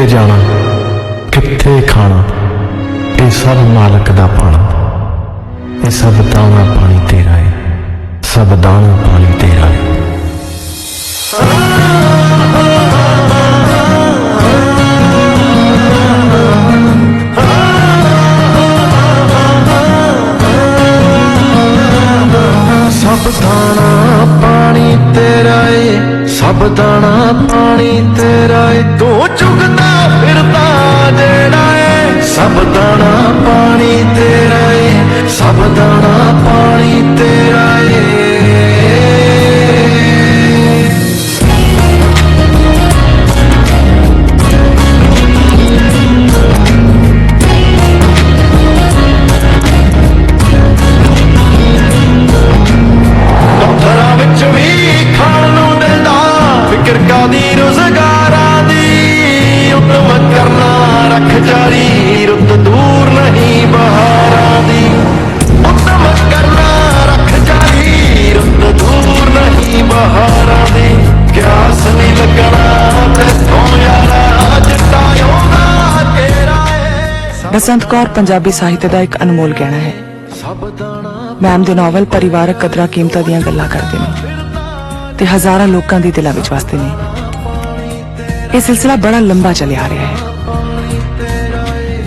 जाना कित्थे खाना, ये सब मालक दा पाना। ये सब दाना पानी तेरा है, सब दाना पानी तेरा है। सब दाना पानी तेरा है, सब दाना पानी तेरा है। तू चुगदा फिरदा जेड़ा है, सब दाना पानी तेरा है, सब दाना पानी तेरा है। बसंत कौर पंजाबी साहित्य का एक अनमोल गहना है। मैम दे नॉवल परिवारक कदरां कीमतां दीयां गल्लां करदे ने ते हज़ारां लोकां दी दिलां विच वसदे ने। यह सिलसिला बड़ा लंबा चलिया आ रहा है।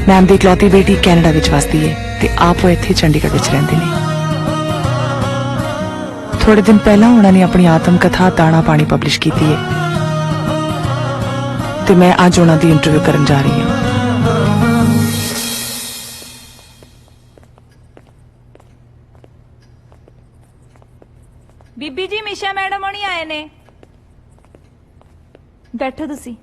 मैम दी इकलौती बेटी कैनेडा विच वसदी है ते आप वो इत्थे चंडीगढ़ विच रहिंदे ने। थोड़े दिन पहला उन्होंने अपनी आत्मकथा दाना पानी पब्लिश की है ते मैं अज उन्हां दी इंटरव्यू करन जा रही हूं। बीबी जी मिशा मैडम होनी आए ने, बैठो तुसी।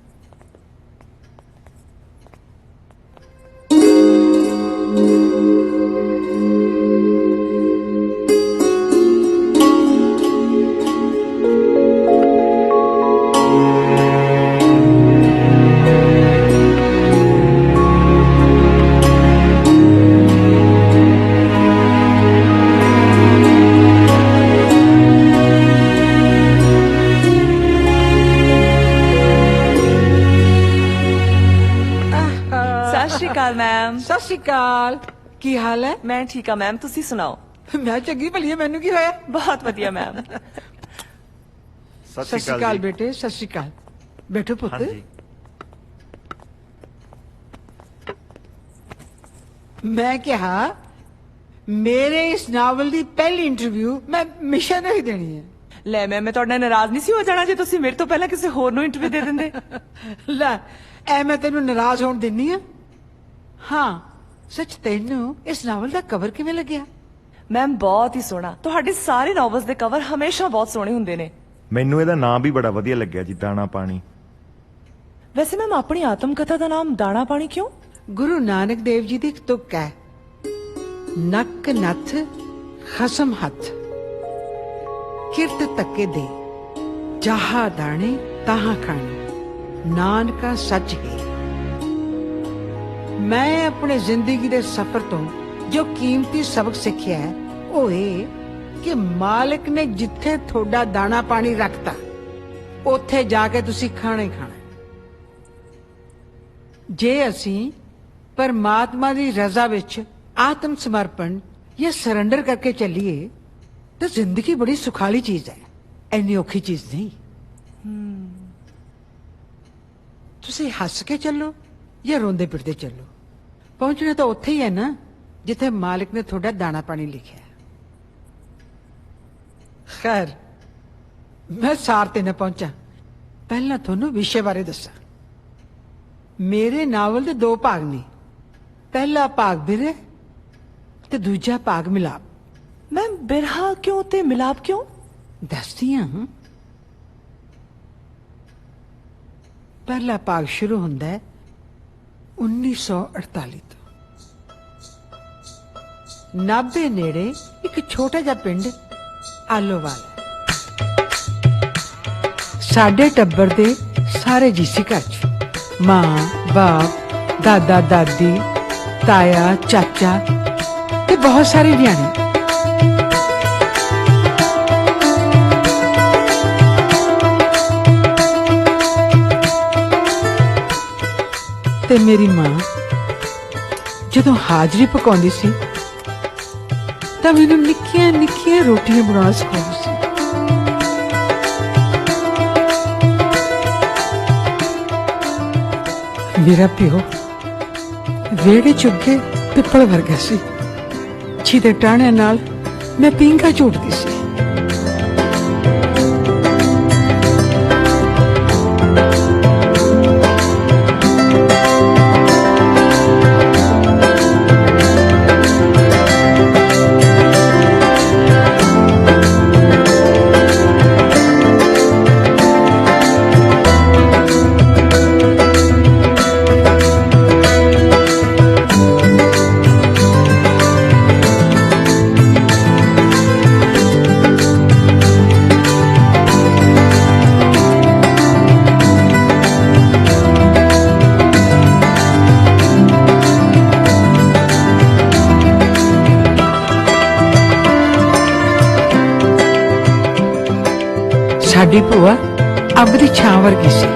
मैम सत श्री अकाल, की हाल है? मैं ठीक हाँ मैम, तुसी सुनाओ। मैं चंगी भली है, मैनू की होया? बहुत बढ़िया मैम। सत श्री अकाल बेटे, सत श्री अकाल। बैठो पुत्र। मैं कहा मेरे इस नावल की पहली इंटरव्यू मैं मिशा ने ही देनी है। ले मैं तुहाडे नाल नाराज नहीं सी हो जाना जे तुसी मेरे तो पहला किसी होर नूं इंटरव्यू दे दिंदे। लै ऐ मैं तेनू नाराज होण दिंदी हां? हाँ सच, तेनू इस नावल का कवर किवें लग्या? मैम बहुत ही सोहना, तुहाडे सारे नॉवल्स दे कवर हमेशा बहुत सोहने हुंदे ने। मैनू इहदा नाम भी बड़ा वधिया लग्या जी, दाना पानी। वैसे मैम अपनी आत्मकथा का नाम दाना पानी क्यों? गुरु नानक देव जी की एक तुक है, नक नथ खसम हथ, किरत तके दे, जहा दाने तहा खाने, नानका सच है। मैं अपने जिंदगी के सफर तो जो कीमती सबक सीखिया है वो ये कि मालिक ने जिथे थोड़ा दाना पानी रखता उथे जाके तुसी खाना ही खाना। जे असी परमात्मा की रजा विच आत्म समर्पण या सरेंडर करके चलिए तो जिंदगी बड़ी सुखाली चीज है, इन्नी औखी चीज नहीं। तुसी हस के चलो या रोंदे पिटदे चलो, पहुंचना तो उत्थे ही है ना जिथे मालिक ने थोड़ा दाना पानी लिखा है। खैर मैं सार ते न पहुंचा, पहला थोनू विषय बारे दसा। मेरे नावल दे दो भाग ने, पहला भाग बिरह ते दूजा भाग मिलाप। मैम बिरहा क्यों ते मिलाप क्यों? दसदी हां। पहला भाग शुरू होंदा है 1948 तो। नाभे नेड़े एक छोटा जा पिंड आलोवाल। साडे टब्बर दे सारे जीसी घर च मां बाप दादा दादी ताया चाचा ते बहुत सारे न्याणे। ਤੇ ਮੇਰੀ ਮਾਂ ਜਦੋਂ ਹਾਜ਼ਰੀ ਪਕਾਉਂਦੀ ਸੀ ਤਾਂ ਮੈਨੂੰ ਨਿੱਕੀਆਂ ਨਿੱਕੀਆਂ ਰੋਟੀਆਂ ਬਣਾਉਣਾ ਸਿਖਾਉਂਦੀ ਸੀ। ਮੇਰਾ ਪਿਓ ਵੇੜੇ ਚੁੱਕੇ ਪਿੱਪਲ ਵਰਗਾ ਸੀ, ਜਿਹਦੇ ਟਾਹਣਿਆਂ ਨਾਲ ਮੈਂ ਪੀਂਘਾਂ ਝੂਟਦੀ ਸੀ। ਸਾਡੀ ਭੂਆ ਅੰਬ ਦੀ ਛਾਂ ਵਰਗੀ ਸੀ।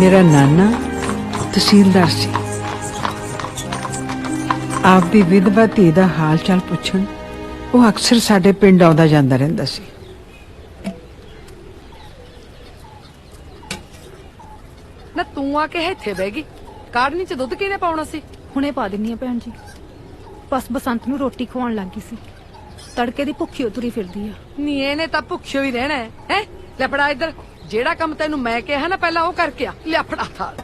ਮੇਰਾ ਨਾਨਾ ਤਹਿਸੀਲਦਾਰ ਸੀ। ਆਪਦੀ ਵਿਧਵਾ ਧੀ ਦਾ ਹਾਲ ਚਾਲ ਪੁੱਛਣ ਉਹ ਅਕਸਰ ਸਾਡੇ ਪਿੰਡ ਆਉਂਦਾ ਜਾਂਦਾ ਰਹਿੰਦਾ ਸੀ। ਨਾ ਤੂੰ ਆ ਕੇ ਇੱਥੇ ਬਹਿ ਗਈ, ਕਾੜਨੀ ਚ ਦੁੱਧ ਕਿਹਨੇ ਪਾਉਣਾ ਸੀ? ਹੁਣੇ ਪਾ ਦਿੰਨੀ ਆ ਭੈਣ ਜੀ। ਬਸ ਬਸੰਤ ਨੂੰ ਰੋਟੀ ਖਵਾਉਣ ਲੱਗੀ ਸੀ, ਤੜਕੇ ਦੀ ਭੁੱਖੀ ਉਤਰੀ ਫਿਰਦੀ ਆ। ਨੀ ਇਹਨੇ ਤਾਂ ਭੁੱਖਿਓ ਹੀ ਰਹਿਣਾ ਹੈ। ਲੈ ਫੜਾ ਇੱਧਰ, ਜਿਹੜਾ ਕੰਮ ਤੈਨੂੰ ਮੈਂ ਕਿਹਾ ਨਾ ਪਹਿਲਾਂ ਉਹ ਕਰਕੇ ਆ। ਲੈ ਫੜਾ ਥਾਲ।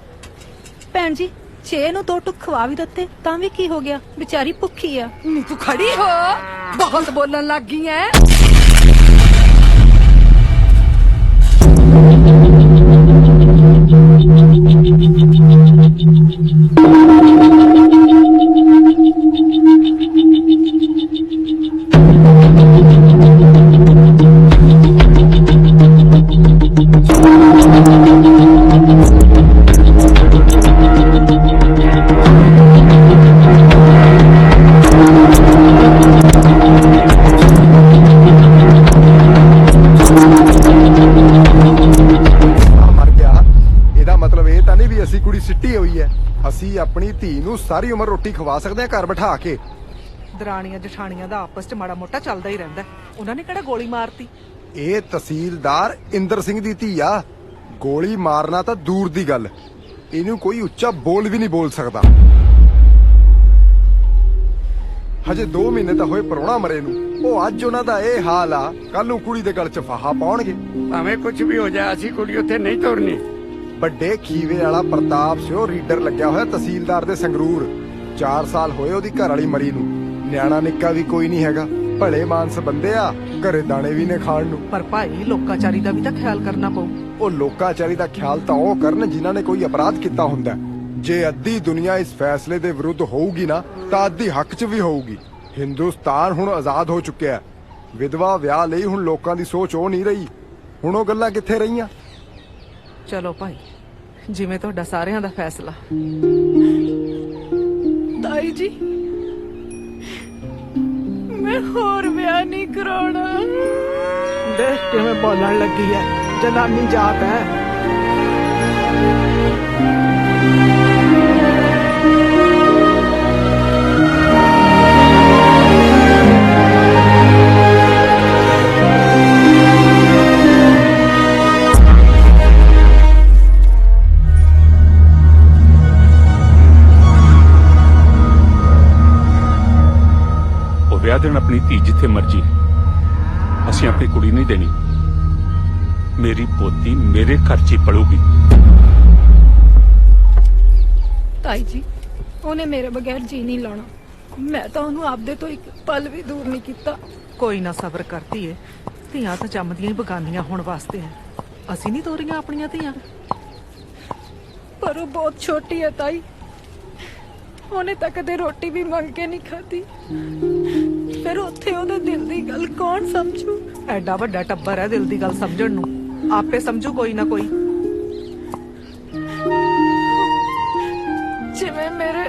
ਭੈਣ ਜੀ ਛੇ ਨੂੰ ਦੋ ਟੁੱਕ ਖਵਾ ਵੀ ਦਿੱਤੇ ਤਾਂ ਵੀ ਕੀ ਹੋ ਗਿਆ, ਵਿਚਾਰੀ ਭੁੱਖੀ ਆ। ਨੀ ਤੂੰ ਖੜੀ ਹੋ, ਬਹੁਤ ਬੋਲਣ ਲੱਗ ਗਈ ਐ। ਅਸੀਂ ਕੁੜੀ ਸਿੱਟੀ ਹੋਈ ਹੈ। ਅਸੀਂ ਆਪਣੀ ਧੀ ਨੂੰ ਸਾਰੀ ਉਮਰ ਰੋਟੀ ਖਵਾ ਸਕਦੇ ਹਾਂ ਘਰ ਬਿਠਾ ਕੇ। ਦਰਾਣੀਆਂ ਜਠਾਣੀਆਂ ਦਾ ਆਪਸ 'ਚ ਮਾੜਾ ਮੋਟਾ ਚੱਲਦਾ ਹੀ ਰਹਿੰਦਾ। ਉਹਨਾਂ ਨੇ ਕਿਹੜਾ ਗੋਲੀ ਮਾਰਤੀ? ਇਹ ਤਹਿਸੀਲਦਾਰ ਇੰਦਰ ਸਿੰਘ ਦੀ ਧੀ ਆ। ਗੋਲੀ ਮਾਰਨਾ ਤਾਂ ਦੂਰ ਦੀ ਗੱਲ, ਇਹਨੂੰ ਕੋਈ ਉੱਚਾ ਬੋਲ ਵੀ ਨਹੀਂ ਬੋਲ ਸਕਦਾ। ਹਜੇ 2 ਮਹੀਨੇ ਤਾਂ ਹੋਏ ਪਰੋਣਾ ਮਰੇ ਨੂੰ, ਉਹ ਅੱਜ ਉਹਨਾਂ ਦਾ ਇਹ ਹਾਲ ਆ, ਕੱਲ ਨੂੰ ਕੁੜੀ ਦੇ ਗਲ 'ਚ ਫਾਹਾ ਪਾਉਣਗੇ। ਭਾਵੇਂ ਕੁਝ ਵੀ ਹੋ ਜਾਏ, ਅਸੀਂ ਕੁੜੀ ਉੱਥੇ ਨਹੀਂ ਤੋਰਨੀ। ਵੱਡੇ ਖੀਵੇ ਵਾਲਾ ਪ੍ਰਤਾਪ ਸਿੰਘ ਰੀਡਰ ਲੱਗਿਆ ਹੋਇਆ ਤਹਿਸੀਲਦਾਰ ਦੇ ਸੰਗਰੂਰ। 4 ਸਾਲ ਹੋਏ ਉਹਦੀ ਘਰ ਵਾਲੀ ਮਰੀ ਨੂੰ। ਨਿਆਣਾ ਨਿੱਕਾ ਵੀ ਕੋਈ ਨਹੀਂ ਹੈਗਾ। ਭਲੇ ਮਾਨਸ ਬੰਦੇ ਆ, ਘਰੇ ਦਾਣੇ ਵੀ ਨੇ ਖਾਣ ਨੂੰ। ਪਰ ਭਾਈ ਲੋਕਾਚਾਰੀ ਦਾ ਵੀ ਤਾਂ ਖਿਆਲ ਕਰਨਾ ਪਊ। ਉਹ ਲੋਕਾਚਾਰੀ ਦਾ ਖਿਆਲ ਤਾਂ ਉਹ ਕਰਨ ਜਿਨ੍ਹਾਂ ਨੇ ਕੋਈ ਅਪਰਾਧ ਕੀਤਾ ਹੁੰਦਾ। ਜੇ ਅੱਧੀ ਦੁਨੀਆ ਇਸ ਫੈਸਲੇ ਦੇ ਵਿਰੁੱਧ ਹੋਊਗੀ ਨਾ, ਤਾਂ ਅੱਧੀ ਹੱਕ 'ਚ ਵੀ ਹੋਊਗੀ। ਹਿੰਦੁਸਤਾਨ ਹੁਣ ਆਜ਼ਾਦ ਹੋ ਚੁੱਕਿਆ ਹੈ। ਵਿਧਵਾ ਵਿਆਹ ਲਈ ਹੁਣ ਲੋਕਾਂ ਦੀ ਸੋਚ ਉਹ ਨਹੀਂ ਰਹੀ। ਹੁਣ ਉਹ ਗੱਲਾਂ ਕਿੱਥੇ ਰਹੀਆਂ? ਚਲੋ ਭਾਈ, ਜਿਵੇਂ ਤੁਹਾਡਾ ਸਾਰਿਆਂ ਦਾ ਫੈਸਲਾ। ਤਾਈ ਜੀ ਮੈਂ ਹੋਰ ਵਿਆਹ ਨਹੀਂ ਕਰਾਉਣਾ। ਦੇਖ ਕਿਵੇਂ ਬੋਲਣ ਲੱਗੀ ਹੈ, ਜਨਾਨੀ ਜਾਤ ਹੈ। ਵਿਆਹ ਦੇਣ ਆਪਣੀ ਧੀ ਜਿੱਥੇ ਮਰਜੀ, ਅਸੀਂ ਆਪਣੀ ਕੁੜੀ ਨਹੀਂ ਦੇਣੀ। ਮੇਰੀ ਪੋਤੀ ਮੇਰੇ ਘਰ 'ਚ ਹੀ ਪਲੂਗੀ। ਤਾਈ ਜੀ ਉਹਨੇ ਮੇਰੇ ਬਗੈਰ ਜੀ ਨਹੀਂ ਲਾਉਣਾ। ਮੈਂ ਤਾਂ ਉਹਨੂੰ ਆਪਦੇ ਤੋਂ ਇੱਕ ਪਲ ਵੀ ਦੂਰ ਨਹੀਂ ਕੀਤਾ। ਕੋਈ ਨਾ ਸਬਰ ਕਰਤੀ ਏ, ਧੀਆਂ ਤਾਂ ਜੰਮਦੀਆਂ ਹੀ ਬਗਾਨੀਆਂ ਹੋਣ ਵਾਸਤੇ ਹੈ। ਅਸੀਂ ਨਹੀਂ ਤੋਰੀਆਂ ਆਪਣੀਆਂ ਧੀਆਂ। ਪਰ ਉਹ ਬਹੁਤ ਛੋਟੀ ਹੈ ਤਾਈ, ਉਹਨੇ ਤਾਂ ਕਦੇ ਰੋਟੀ ਵੀ ਮੰਗ ਕੇ ਨਹੀਂ ਖਾਧੀ। ਫਿਰ ਉੱਥੇ ਉਹਦੇ ਦਿਲ ਦੀ ਗੱਲ ਕੌਣ ਸਮਝੂ? ਐਡਾ ਵੱਡਾ ਟੱਬਰ ਹੈ, ਦਿਲ ਦੀ ਗੱਲ ਸਮਝਣ ਨੂੰ ਆਪੇ ਸਮਝੂ ਕੋਈ ਨਾ ਕੋਈ। ਜਿਵੇਂ ਮੇਰੇ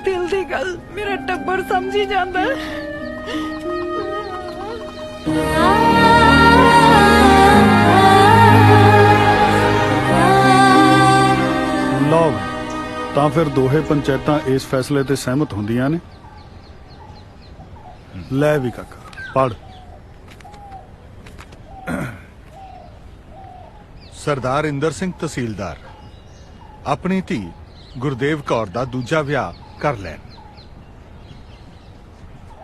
ਦਿਲ ਦੀ ਗੱਲ ਮੇਰਾ ਟੱਬਰ ਸਮਝੀ ਜਾਂਦਾ ਹੈ। ਲਓ ਤਾਂ ਫਿਰ ਦੋਹੇ ਪੰਚਾਇਤਾਂ ਇਸ ਫੈਸਲੇ ਤੇ ਸਹਿਮਤ ਹੁੰਦੀਆਂ ਨੇ। ਲੈ ਵੀ ਕਾਕਾ ਪੜ। ਸਰਦਾਰ ਇੰਦਰ ਸਿੰਘ ਤਹਿਸੀਲਦਾਰ ਆਪਣੀ ਧੀ ਗੁਰਦੇਵ ਕੌਰ ਦਾ ਦੂਜਾ ਵਿਆਹ ਕਰ ਲੈਣ,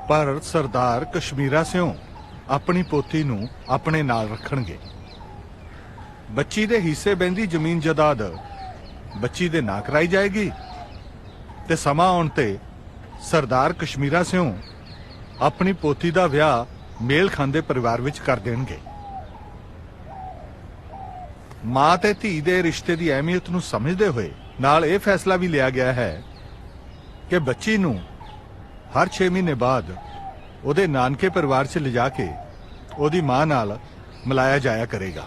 ਪਰ ਸਰਦਾਰ ਕਸ਼ਮੀਰਾ ਸਿਓ ਆਪਣੀ ਪੋਤੀ ਨੂੰ ਆਪਣੇ ਨਾਲ ਰੱਖਣਗੇ। ਬੱਚੀ ਦੇ ਹਿੱਸੇ ਬੈਂਦੀ ਜ਼ਮੀਨ ਜਾਇਦਾਦ ਬੱਚੀ ਦੇ ਨਾਂ ਕਰਾਈ ਜਾਏਗੀ ਤੇ ਸਮਾਂ ਆਉਣ ਤੇ ਸਰਦਾਰ ਕਸ਼ਮੀਰਾ ਸਿਓ ਆਪਣੀ ਪੋਤੀ ਦਾ ਵਿਆਹ ਮੇਲ ਖਾਂਦੇ ਪਰਿਵਾਰ ਵਿੱਚ ਕਰ ਦੇਣਗੇ। ਮਾਂ ਤੇ ਧੀ ਦੇ ਰਿਸ਼ਤੇ ਦੀ ਅਹਿਮੀਅਤ ਨੂੰ ਸਮਝਦੇ ਹੋਏ ਨਾਲ ਇਹ ਫੈਸਲਾ ਵੀ ਲਿਆ ਗਿਆ ਹੈ ਕਿ ਬੱਚੀ ਨੂੰ ਹਰ 6 ਮਹੀਨੇ ਬਾਅਦ ਉਹਦੇ ਨਾਨਕੇ ਪਰਿਵਾਰ 'ਚ ਲਿਜਾ ਕੇ ਉਹਦੀ ਮਾਂ ਨਾਲ ਮਿਲਾਇਆ ਜਾਇਆ ਕਰੇਗਾ।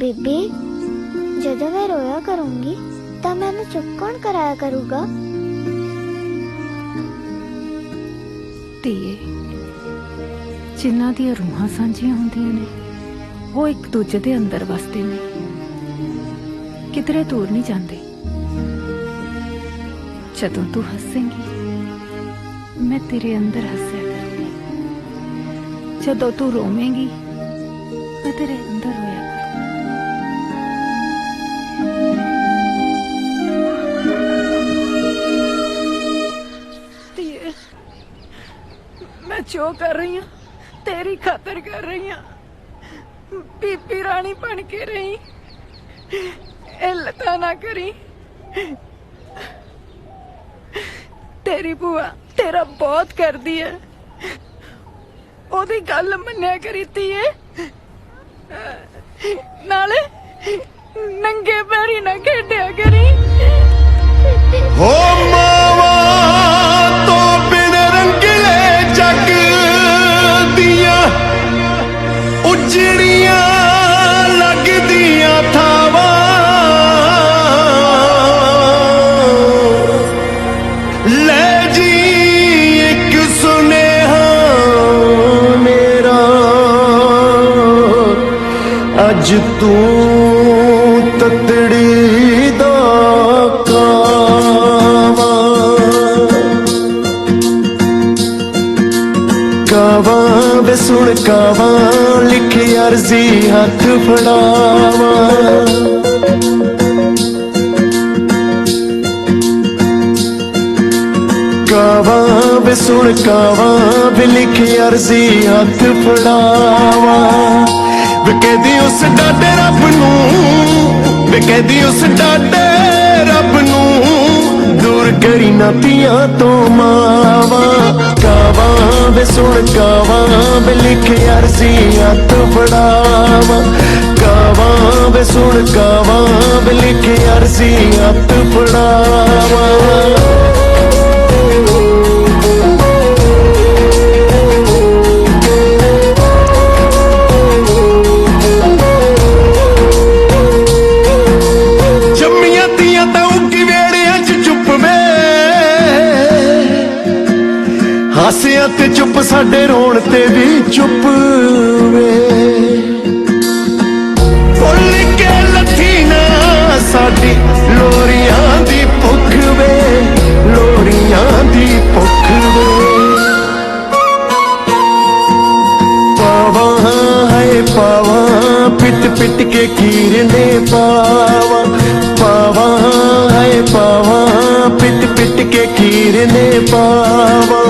ਬੀਬੀ ਜਦੋਂ ਮੈਂ ਰੋਇਆ ਕਰੂੰਗੀ ਤਾਂ ਮੈਨੂੰ ਚੁੱਪ ਕੌਣ ਕਰਾਇਆ ਕਰੂਗਾ? ਧੀਏ, ਜਿਨ੍ਹਾਂ ਦੀਆਂ ਰੂਹਾਂ ਸਾਂਝੀਆਂ ਹੁੰਦੀਆਂ ਨੇ ਉਹ ਇੱਕ ਦੂਜੇ ਦੇ ਅੰਦਰ ਵਸਦੇ ਨੇ, ਕਿਧਰੇ ਦੂਰ ਨਹੀਂ ਜਾਂਦੇ। ਜਦੋਂ ਤੂੰ ਹੱਸੇਂਗੀ ਮੈਂ ਤੇਰੇ ਅੰਦਰ ਹੱਸਿਆ ਕਰਾਂਗੀ, ਜਦੋਂ ਤੂੰ ਰੋਵੇਂਗੀ ਮੈਂ ਤੇਰੇ ਅੰਦਰ ਰੋਇਆ ਧੀਏ, ਮੈਂ ਜੋ ਕਰ ਰਹੀ ਹਾਂ तेरी खातर कर रही हूँ। बीबी रानी बन के रही, इल्लता ना करी। तेरी बुआ तेरा बहुत कर दी है, ओदी गल मन्या करी ती है, नाले नंगे पैरी ना खेडिया करी। हो मावा तो बिन रंगले जग दिया उजड़ियां लगदियां थावा, ले जी एक सुनेहा मेरा अज तू ततड़ी दा कावा वे सुन कावा लिखी अर्जी हाथ फड़ावा, कावा वे सुन कावा वे लिखी अर्जी हाथ फड़ावा। वे कहदी उस डाडे रब नूं, वे कहदी उस डाडे रब नूं दूर करी नातियां तो मावा। कावा वे सुन कावा वे लिखे अर्जी हाथ फड़ावा, कावा वे सुन कावा वे लिखे अर्जी हाथ फड़ावा। हासिया ते चुप साडे रोण ते भी चुप वे, भुल के लथी ना साडी लोरियां दी भुख वे, लोरियां दी भुख वे। पावा है पावा पिट पिट के कीरने पावा, पावा है पावा पिट पिट के कीरने पावा।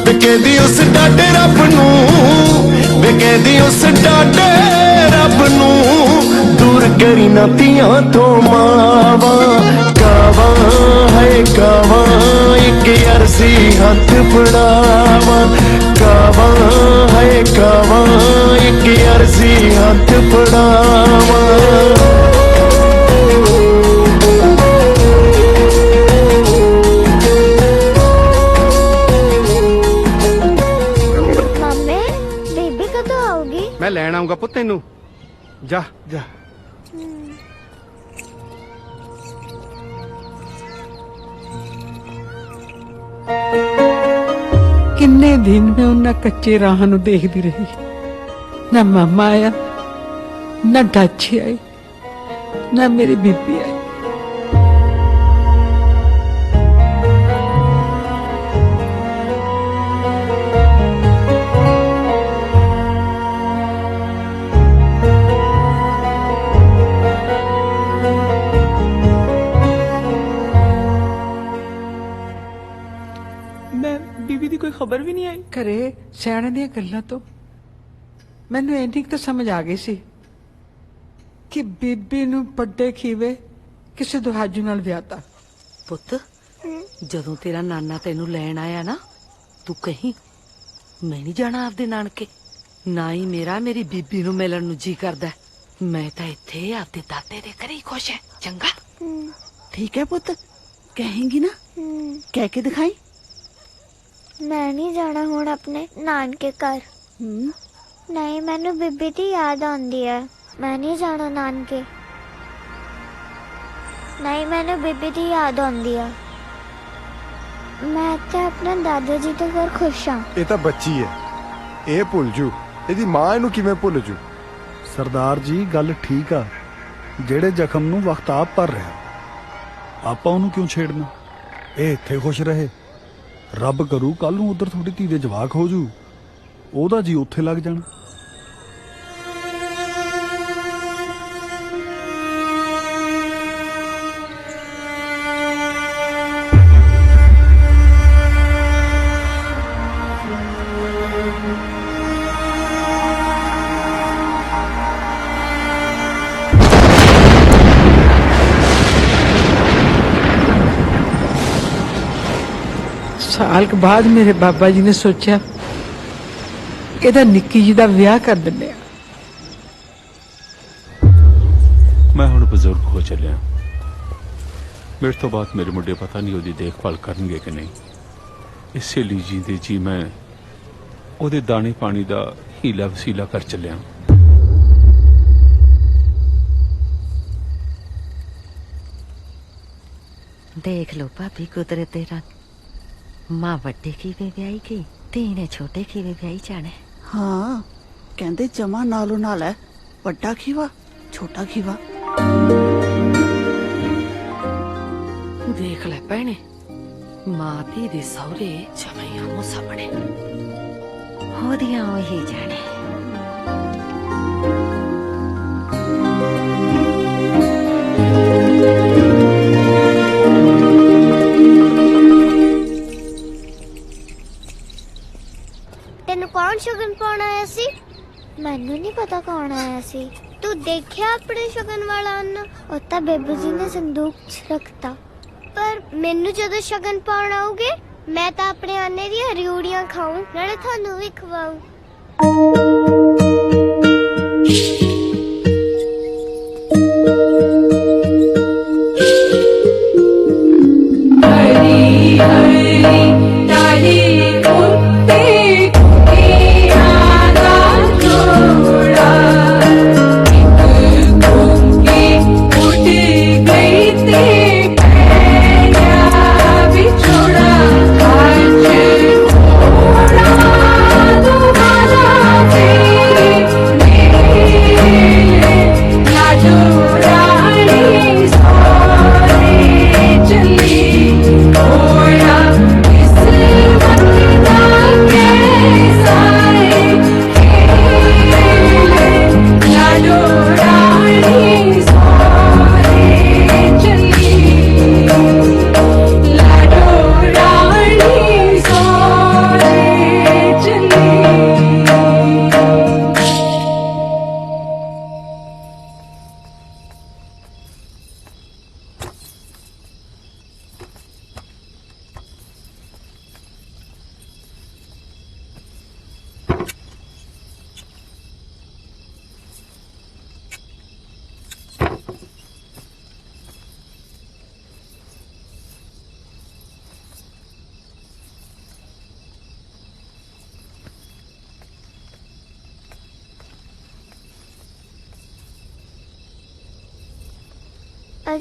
वे कहदी उस डाडे रब नूं, वे कहदी उस डाडे रब नूं दूर करी नातियां तो मावा। कावा है कावा एक अर्जी हाथ फड़ावा, कावा है कावा एक अर्जी हाथ फड़ावा। मैं लैन आऊंगा पुत तेनू, जा जा। किन्ने दिन में उन्हें कच्चे राह नूं देखदी रही, ना मामा आया ना डाची आई ना मेरी बीबी आई। बीबी दी कोई खबर भी नहीं आई। घरे सियाणे दी गल्लां तो मैनू इन्नी तो समझ आ गई सी कि बीबी नूं पड्डे खीवे किसी दुहाजू नाल विआहता। पुत ਜਦੋਂ तेरा नाना तेनू लैन आया ना, तू कहीं मैं नहीं जाना आपदे नानके, ना ही मेरा मेरी बीबी नू मिलन नू जी करदा। मैं तां इत्थे आपदे दादे दे घरे ही खुश है। चंगा ठीक है पुत, कहेंगी ना? कह के दिखाई। मैं नहीं जाना हुण अपने नानके घर। नहीं, मैनू बीबी दी याद आउंदी है। मैं नहीं जाना नानके। नहीं, मैंने बीबी दी याद आंदी आ। मैं ते अपने दादा जी दे घर खुश हाँ। ਇਹ ਤਾਂ ਬੱਚੀ ਹੈ, ਇਹ ਭੁੱਲ ਜੂ। ਇਹਦੀ ਮਾਂ ਇਹਨੂੰ ਕਿਵੇਂ ਭੁੱਲ ਜੂ? ਸਰਦਾਰ ਜੀ ਗੱਲ ਠੀਕ ਆ, ਜਿਹੜੇ ਜ਼ਖਮ ਨੂੰ ਵਕਤ ਆਪ ਭਰ ਰਿਹਾ, ਆਪਾਂ ਉਹਨੂੰ ਕਿਉਂ ਛੇੜਨਾ? ਇਹ ਇੱਥੇ ਖੁਸ਼ ਰਹੇ, ਰੱਬ ਕਰੂ ਕੱਲ ਨੂੰ ਉਧਰ ਤੁਹਾਡੀ ਧੀ ਦੇ ਜਵਾਕ ਹੋ ਜੂ, ਉਹਦਾ ਜੀ ਉੱਥੇ ਲੱਗ ਜਾਣਾ। साल के बाद मेरे बाबा जी ने सोचा ਇਹਦਾ ਨਿੱਕੀ ਜੀ ਦਾ ਵਿਆਹ ਕਰ ਦਿੰਦੇ ਆ। ਮੈਂ ਹੁਣ ਬਜ਼ੁਰਗ ਹੋ ਚੱਲਿਆ, ਮੇਰੇ ਤੋਂ ਬਾਅਦ ਮੇਰੇ ਮੁੰਡੇ ਪਤਾ ਨਹੀਂ ਉਹਦੀ ਦੇਖਭਾਲ ਕਰਨਗੇ ਕਿ ਨਹੀਂ। ਇਸੇ ਲਈ ਜੀਂਦੇ ਜੀ ਮੈਂ ਉਹਦੇ ਦਾਣੇ ਪਾਣੀ ਦਾ ਹੀਲਾ ਵਸੀਲਾ ਕਰ ਚੱਲਿਆ। देख लो भाभी कुदरत दे रंग, मां ਵੱਡੇ ਖੀਵੇ ਵਿਆਹੀ ਗਈ, ਧੀ ਨੇ ਛੋਟੇ ਖੀਵੇ ਵਿਆਹੀ ਜਾਣਾ। ਹਾਂ ਕਹਿੰਦੇ ਜਮਾ ਨਾਲੋਂ ਨਾਲ ਹੈ, ਵੱਡਾ ਖੀਵਾ ਛੋਟਾ ਖੀਵਾ। ਦੇਖ ਲੈ ਭੈਣੇ, ਮਾਂ ਧੀ ਦੇ ਸਹੁਰੇ ਜਮਈਆਂ ਮੂੰਹ ਸਾਹਮਣੇ, ਉਹਦੀਆਂ ਉਹੀ ਜਾਣੇ। तेन कौन शगन पाउण आया सी? मैनू नहीं पता कौन आया सी। तू देखिया अपने शगन वाला अन्न? ओ तां बेबे जी ने संदूक च रखता। पर मैनू जदों शगन पाउण आऊगे, मैं तां अपने आने दी रिउड़ियां खाऊं, नाले थानू भी खवाऊं।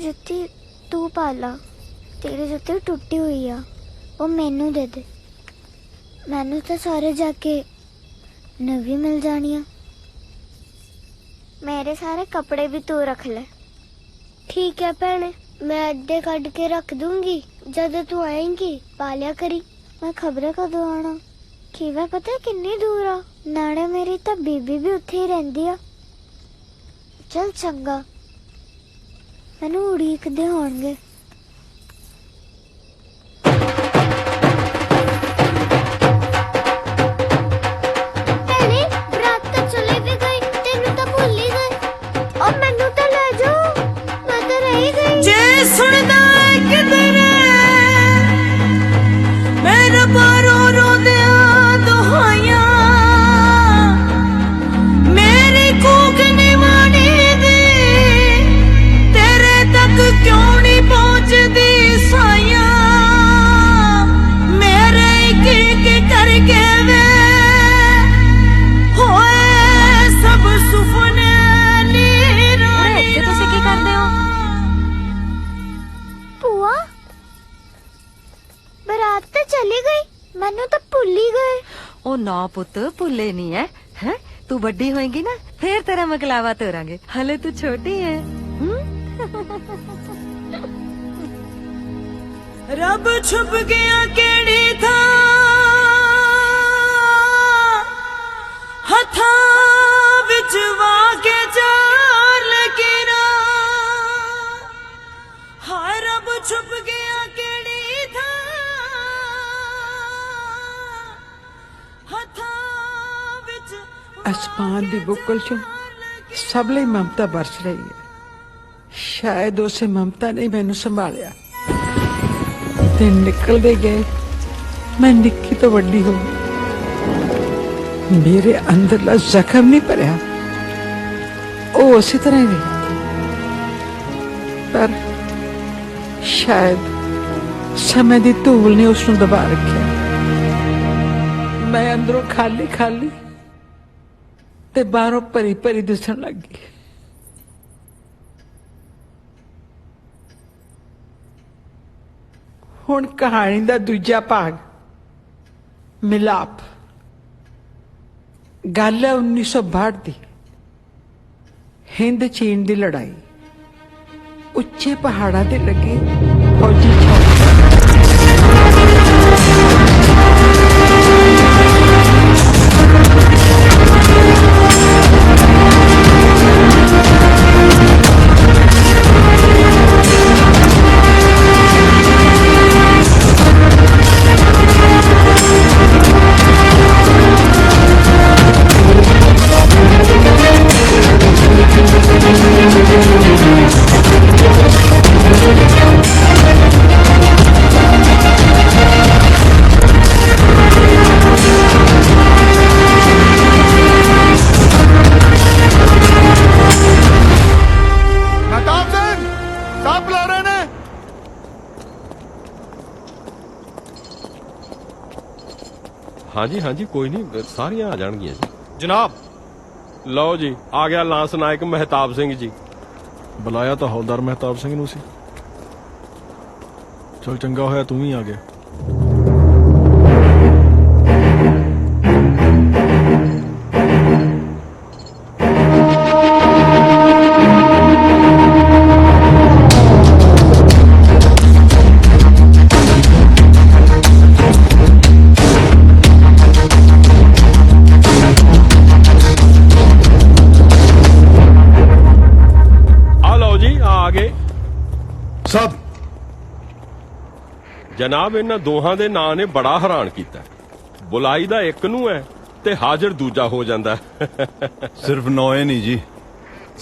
जुत्ती तू पाला, तेरी जुत्ती टुटी हुई आ, वो मैनू दे दे। मैनू तो सारे जाके नवी मिल जानी आ। मेरे सारे कपड़े भी तू रख ले। ठीक है भैने, मैं अड्डे कट के रख दूंगी, जब तू आएंगी पालिया करी। मैं खबरें कदों आना, खीवा पता किन्नी दूर आ, नाले मेरी तो बीबी भी उत्थे ही रहिंदी आ। चल चंगा, मैनू उड़ीकदे होणगे। भैने बरात तो चले भी गई, तेनू तो भुल ही गए। और मैनू तो ले जाओ, मैं तो रह ही गई। जे सुनदा किधरे मेरे बारो रोंदिया दुहाइयां, मेरी कूक निवाणी दी तेरे तक क्यों नहीं पहुंची। हाँ पुत भुले नहीं है, हैं? तू बड़ी होएगी ना फिर तेरा मकलावा तोरांगे, हले तू छोटी है। रब छुप गया केड़ी था हथा विच वाके चार लकीरा, हाय रब छुप गया केड़ी था हथा विच। आसमान ਦੀ ਬੁੱਕਲ ਚੋਂ ਸਭ ਲਈ ਮਮਤਾ ਬਰਸ ਰਹੀ ਹੈ। ਸ਼ਾਇਦ ਉਸੇ ਮਮਤਾ ਨੇ ਮੈਨੂੰ ਸੰਭਾਲਿਆ। ਦਿਨ ਨਿਕਲਦੇ ਗਏ, ਮੈਂ ਨਿੱਕੀ ਤੋਂ ਵੱਡੀ ਹੋ ਗਈ। ਮੇਰੇ ਅੰਦਰਲਾ ਜ਼ਖਮ ਨਹੀਂ ਭਰਿਆ, ਉਹ ਉਸੇ ਤਰ੍ਹਾਂ ਹੀ ਰਿਹਾ। ਪਰ ਸ਼ਾਇਦ ਸਮੇਂ ਦੀ ਧੂਲ ਨੇ ਉਸ ਨੂੰ ਦਬਾ ਰੱਖਿਆ। ਮੈਂ ਅੰਦਰੋਂ ਖਾਲੀ ਖਾਲੀ ਤੇ ਬਾਹਰੋਂ ਭਰੀ ਭਰੀ ਦਿਸਣ ਲੱਗੀ। ਹੁਣ ਕਹਾਣੀ ਦਾ ਦੂਜਾ ਭਾਗ ਮਿਲਾਪ। ਗੱਲ ਹੈ 1962 ਦੀ। ਹਿੰਦ ਚੀਨ ਦੀ ਲੜਾਈ। ਉੱਚੇ ਪਹਾੜਾਂ ਤੇ ਲੱਗੇ ਫੌਜੀ हाँ जी हाँ जी कोई नहीं, सारियां आ जाएंगियां जी। जनाब लो जी आ गया लांस नायक महताब सिंह जी। बुलाया तो हौलदार महताब सिंह नूं सी। चल चंगा होया तू ही आ गया। सब जनाब इन्हां दोहां दे नां ने बड़ा हैरान कीता। बुलाई दा एक नूं है ते हाजिर दूजा हो जांदा। सिर्फ नौए नहीं जी,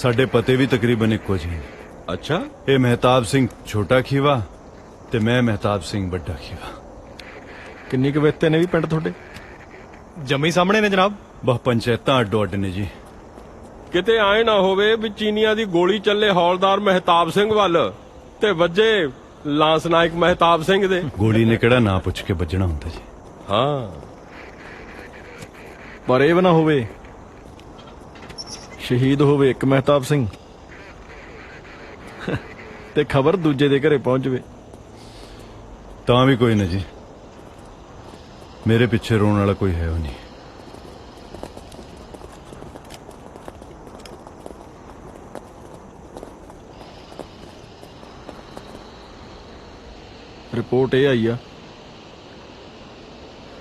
साडे पते भी तकरीबन इक्को जी। अच्छा ये महताब सिंह छोटा खीवा ते मैं महताब सिंह बड़ा खीवा। किन्नी क वेते ने भी पिंड तुहाडे जमी सामने ने जनाब? बह पंचायतां अड्डो अड्ड ने जी। किते आए ना होवे भी चीनिया दी गोली चले हौलदार महताब सिंह वल ते वजे लांस नायक महताब सिंह दे। गोली ने केड़ा ना पुछ के बजना हुंदा जी। हाँ पर ਇਹ ਵੀ ਨਾ ਹੋਵੇ ਸ਼ਹੀਦ ਹੋਵੇ ਇੱਕ ਮਹਿਤਾਬ ਸਿੰਘ ਤੇ ਖਬਰ ਦੂਜੇ ਦੇ ਘਰੇ ਪਹੁੰਚ ਜਵੇ। ਤਾਂ ਵੀ ਕੋਈ ਨਾ ਜੀ, ਮੇਰੇ ਪਿੱਛੇ ਰੋਣ ਵਾਲਾ ਕੋਈ ਹੈ ਉਹ ਨਹੀਂ। ਰਿਪੋਰਟ ਇਹ ਆਈ ਆ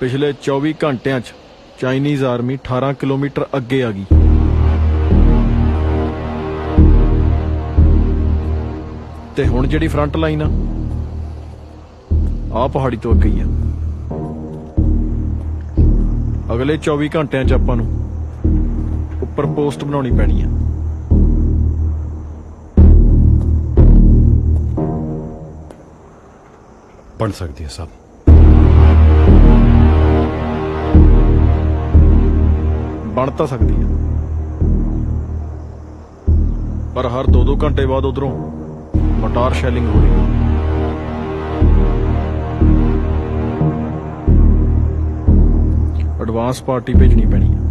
ਪਿਛਲੇ 24 ਘੰਟਿਆਂ 'ਚ ਚਾਈਨੀਜ਼ ਆਰਮੀ 18 ਕਿਲੋਮੀਟਰ ਅੱਗੇ ਆ ਗਈ। ਤੇ ਹੁਣ ਜਿਹੜੀ ਫਰੰਟ ਲਾਈਨ ਆ ਪਹਾੜੀ ਤੋਂ ਅੱਗੇ ਹੀ ਆ। ਅਗਲੇ 24 ਘੰਟਿਆਂ 'ਚ ਆਪਾਂ ਨੂੰ ਉੱਪਰ ਪੋਸਟ ਬਣਾਉਣੀ ਪੈਣੀ ਆ। बन सकती है साहब। बन तो सकती है पर हर 2-2 घंटे बाद उधरों मोटार शैलिंग हो रही है। एडवांस पार्टी भेजनी पैनी है।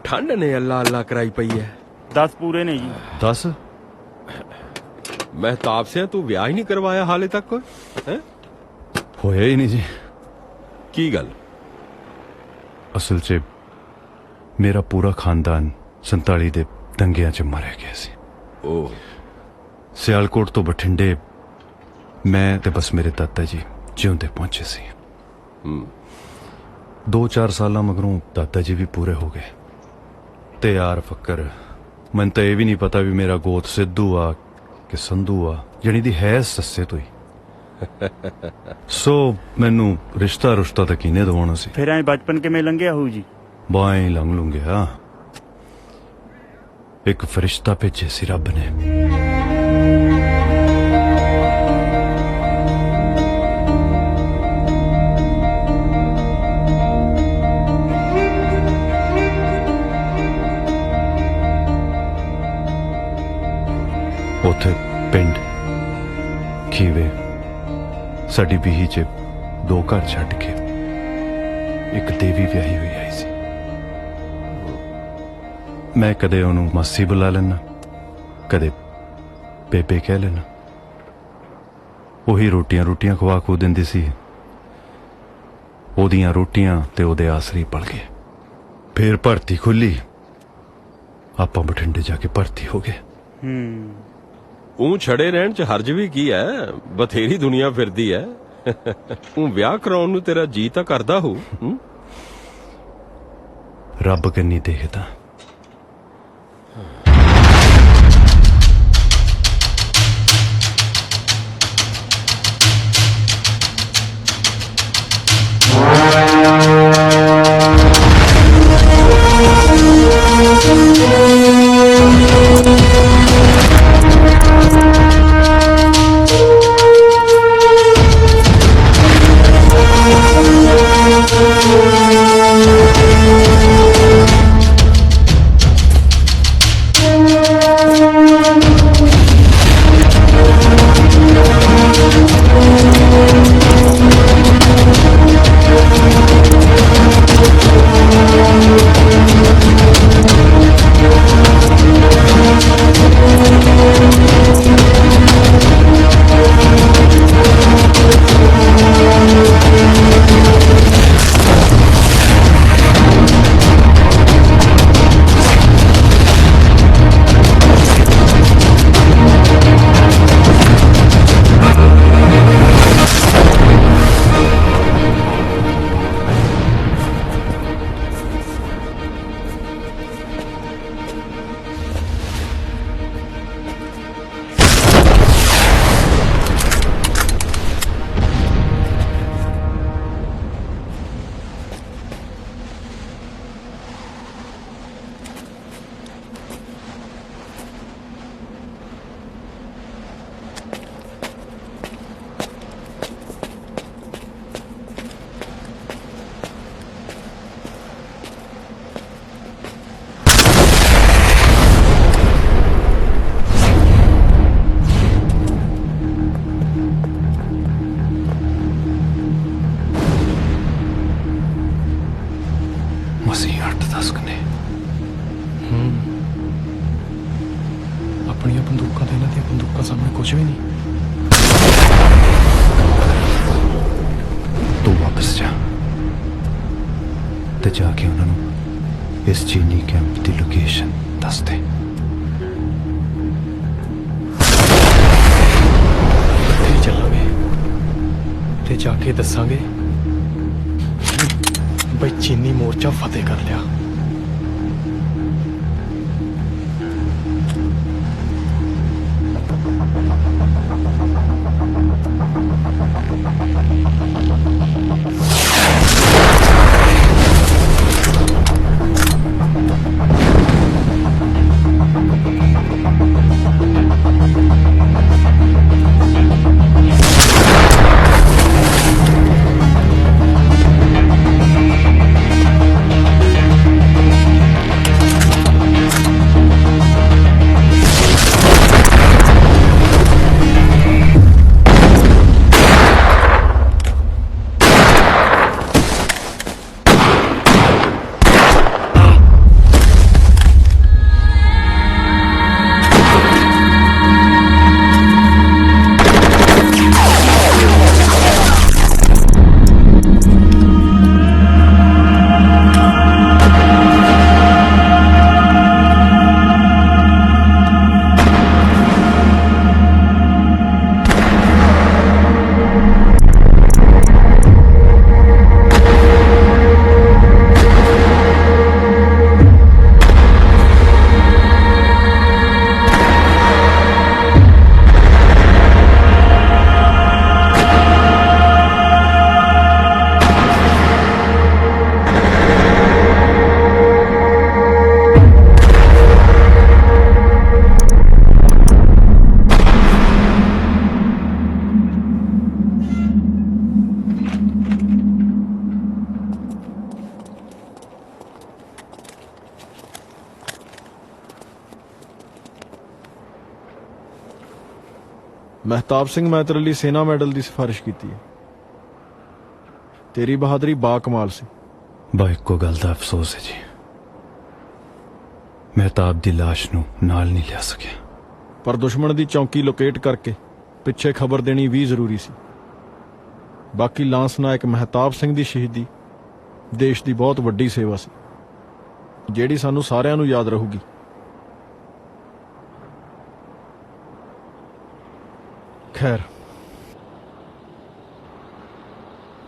ठंड ने अल्लाह अल्लाह कराई पई है। 10 पूरे ने जी। 10? महताब से तू ब्याह ही नहीं करवाया हाले तक कोई हैं? होया ही नहीं जी। की गल? असल च मेरा पूरा खानदान 47 दे दंगियां च मारे गया सी। ओह। सियालकोट तो बठिंडे मैं ते बस मेरे दादा जी जिउंदे पहुंचे सी। 2-4 साल मगरों दादा जी भी पूरे हो गए ते यार फक्कर मन तो यह भी नहीं पता भी मेरा गोत सिद्धू आ कि संधू आ जनी दी है सस्से तो ही सो मैनू रिश्ता रुश्ता तो किने दवाना सी। फिर ऐ बचपन किवें लंघिया होऊ जी? बाएं लंघ लूंगे। एक फरिश्ता भेजे सी रब ने। उथे पिंड खीवे साडी बीही च 2 घर छड्ड के एक देवी व्याही हुई आई सी। मैं कदे उन्होंने मासी बुला लेना, कदे बेबे कह लेना। उही रोटियां रोटियां खवा खू दिंदी सी। ओदियां रोटियां ते ओदे आसरी पल गए। फिर भर्ती खुली, आपां बठिंडे जाके भर्ती हो गए। ऊ छड़े रहन च हर्ज भी की है, बथेरी दुनिया फिरदी है। ऊ ब्याह कराउण नूं तेरा जी तां करदा हो। रब कन्नी देखदा। मसीह 8-10 ने अपनी बंदूकों तो इन्हों बंदूकों सामने कुछ भी नहीं। तू वापस जा ते जाके उन्होंने इस चीनी कैंप की लोकेशन दस दे। चलांगे ते जाके दसांगे बई चीनी मोर्चा फतेह कर लिया। ਮਹਿਤਾਬ ਸਿੰਘ ਮੈਂ ਤੇਰੇ ਲਈ ਸੈਨਾ ਮੈਡਲ ਦੀ ਸਿਫਾਰਿਸ਼ ਕੀਤੀ ਹੈ। ਤੇਰੀ ਬਹਾਦਰੀ ਬਾ ਕਮਾਲ ਸੀ। ਬਾ ਇੱਕੋ ਗੱਲ ਦਾ ਅਫਸੋਸ ਹੈ ਜੀ, ਮਹਿਤਾਬ ਦੀ ਲਾਸ਼ ਨੂੰ ਨਾਲ ਨਹੀਂ ਲਿਆ ਸਕਿਆ। ਪਰ ਦੁਸ਼ਮਣ ਦੀ ਚੌਂਕੀ ਲੋਕੇਟ ਕਰਕੇ ਪਿੱਛੇ ਖਬਰ ਦੇਣੀ ਵੀ ਜ਼ਰੂਰੀ ਸੀ। ਬਾਕੀ ਲਾਂਸ ਨਾਇਕ ਮਹਿਤਾਬ ਸਿੰਘ ਦੀ ਸ਼ਹੀਦੀ ਦੇਸ਼ ਦੀ ਬਹੁਤ ਵੱਡੀ ਸੇਵਾ ਸੀ, ਜਿਹੜੀ ਸਾਨੂੰ ਸਾਰਿਆਂ ਨੂੰ ਯਾਦ ਰਹੂਗੀ। ਖੈਰ,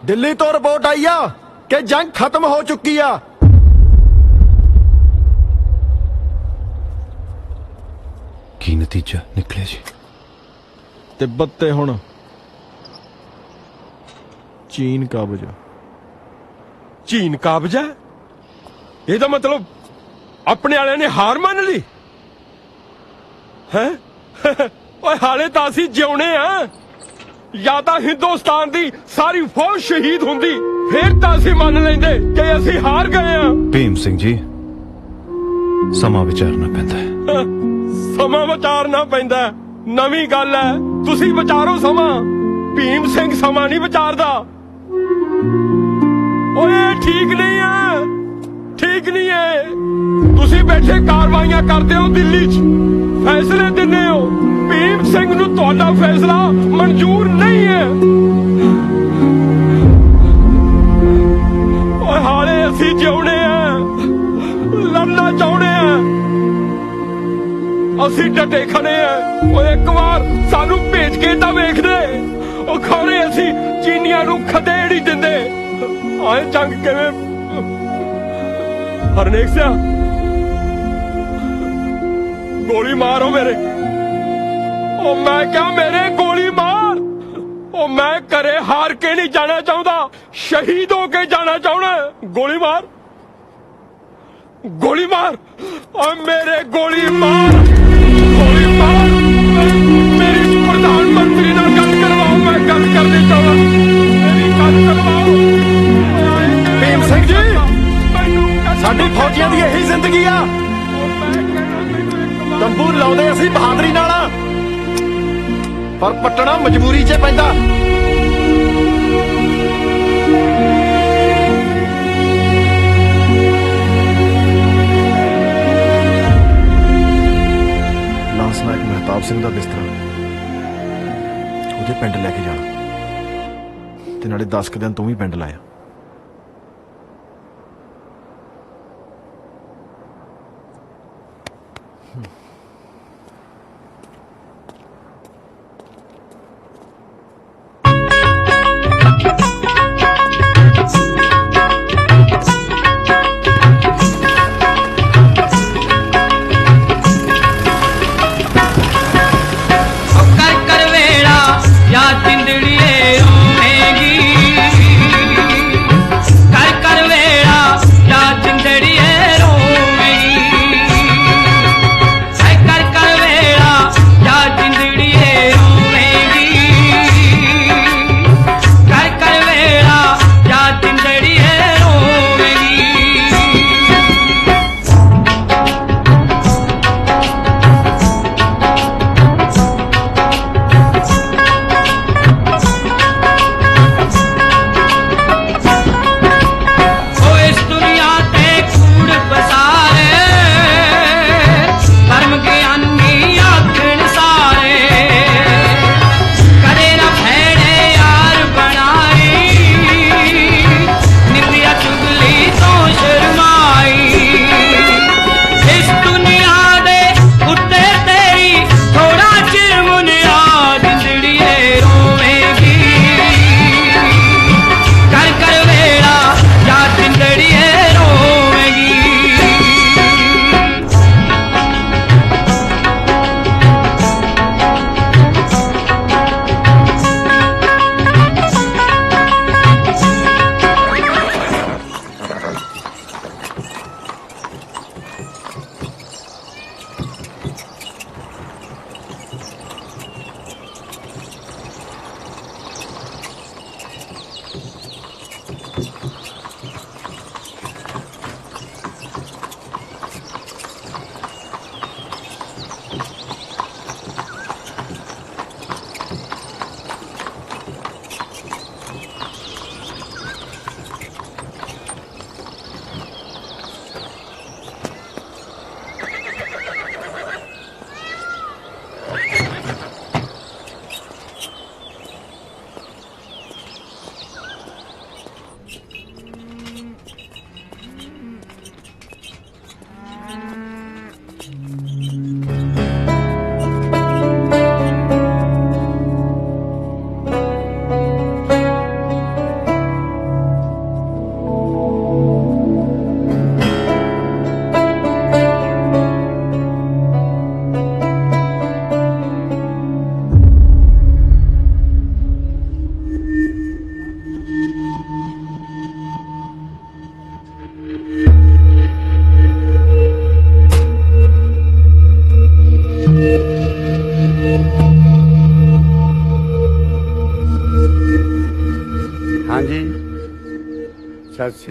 ਦਿੱਲੀ ਤੋਂ ਰਿਪੋਰਟ ਆਈ ਆ ਕਿ ਜੰਗ ਖਤਮ ਹੋ ਚੁੱਕੀ ਆ। ਕੀ ਨਤੀਜਾ ਨਿਕਲਿਆ ਜੀ? ਤਿੱਬਤ ਤੇ ਹੁਣ ਚੀਨ ਕਾਬਜ ਆ। ਚੀਨ ਕਾਬਜ ਹੈ? ਇਹਦਾ ਮਤਲਬ ਆਪਣੇ ਵਾਲਿਆਂ ਨੇ ਹਾਰ ਮੰਨ ਲਈ ਹੈ? ਓਏ ਹਾਲੇ ਤਾਂ ਅਸੀਂ ਜਿਉਣੇ ਆ। ਜਾਂ ਤਾਂ ਹਿੰਦੁਸਤਾਨ ਦੀ ਸਾਰੀ ਫੌਜ ਸ਼ਹੀਦ ਹੁੰਦੀ, ਫਿਰ ਤਾਂ ਅਸੀਂ ਮੰਨ ਲੈਂਦੇ ਕਿ ਅਸੀਂ ਹਾਰ ਗਏ ਆ। ਭੀਮ ਸਿੰਘ ਜੀ, ਸਮਾਂ ਵਿਚਾਰਨਾ ਪੈਂਦਾ ਹੈ। ਸਮਾਂ ਵਿਚਾਰਨਾ ਪੈਂਦਾ, ਨਵੀਂ ਗੱਲ ਹੈ। ਤੁਸੀਂ ਵਿਚਾਰੋ ਸਮਾਂ, ਭੀਮ ਸਿੰਘ ਸਮਾਂ ਨਹੀਂ ਵਿਚਾਰਦਾ। ਓਏ ਠੀਕ ਨਹੀਂ ਹੈ, ਠੀਕ ਨਹੀਂ ਹੈ। ਤੁਸੀਂ ਬੈਠੇ ਕਾਰਵਾਈਆਂ ਕਰਦੇ ਹੋ ਦਿੱਲੀ 'ਚ, ਫੈਸਲੇ ਦਿੰਦੇ ਹੋ। ਭੀਮ ਸਿੰਘ ਨੂੰ ਤੁਹਾਡਾ ਫੈਸਲਾ ਮਨਜ਼ੂਰ ਨਹੀਂ ਹੈ। ਓਏ ਹਾਲੇ ਅਸੀਂ ਜਿਉਣੇ ਆ, ਲੜਨਾ ਚਾਹੁੰਦੇ ਆ, ਅਸੀਂ ਡਟੇ ਖੜੇ ਆ। ਓਏ ਇੱਕ ਵਾਰ ਸਾਨੂੰ ਭੇਜ ਕੇ ਤਾਂ ਵੇਖਦੇ, ਉਹ ਖੌਰੇ ਅਸੀਂ ਚੀਨੀਆਂ ਨੂੰ ਖਦੇੜ ਹੀ ਦਿੰਦੇ। ਆਏ ਜੰਗ ਕਿਵੇਂ? ਹਰਨੇਕ ਸਿਆ, ਗੋਲੀ ਮਾਰੋ ਮੇਰੇ। ਉਹ ਮੈਂ ਕਿਹਾ ਮੇਰੇ ਗੋਲੀ ਮਾਰ। ਉਹ ਮੈਂ ਘਰੇ ਹਾਰ ਕੇ ਨਹੀਂ ਜਾਣਾ ਚਾਹੁੰਦਾ, ਸ਼ਹੀਦ ਹੋ ਕੇ ਜਾਣਾ ਚਾਹੁੰਦਾ। ਗੋਲੀ ਮਾਰ, ਗੋਲੀ ਮਾਰ। ਓਏ ਮੇਰੇ ਗੋਲੀ ਮਾਰ, ਗੋਲੀ ਮਾਰ। ਮੇਰੀ ਪ੍ਰਧਾਨ ਮੰਤਰੀ ਨਾਲ ਗੱਲ ਕਰਵਾਓ, ਮੈਂ ਗੱਲ ਕਰਨੀ ਚਾਹੁੰਦਾ। ਮੇਰੀ ਗੱਲ ਕਰਵਾਓ। ਭੀਮ ਸਿੰਘ ਜੀ, ਸਾਡੀ ਫੌਜੀਆਂ ਦੀ ਇਹੀ ਜ਼ਿੰਦਗੀ ਆ। ਤੰਬੂ ਲਾਉਂਦੇ ਅਸੀਂ ਬਹਾਦਰੀ ਨਾਲ, ਪਰ ਪੱਟਣਾ ਮਜਬੂਰੀ 'ਚ ਪੈਂਦਾ। ਲਾਂਸ ਨਾਇਕ ਮਹਿਤਾਬ ਸਿੰਘ ਦਾ ਬਿਸਤਰਾ ਉਹਦੇ ਪਿੰਡ ਲੈ ਕੇ ਜਾਣਾ, ਤੇ ਨਾਲੇ 10 ਦਿਨ ਤੂੰ ਵੀ ਪਿੰਡ ਲਾਇਆ।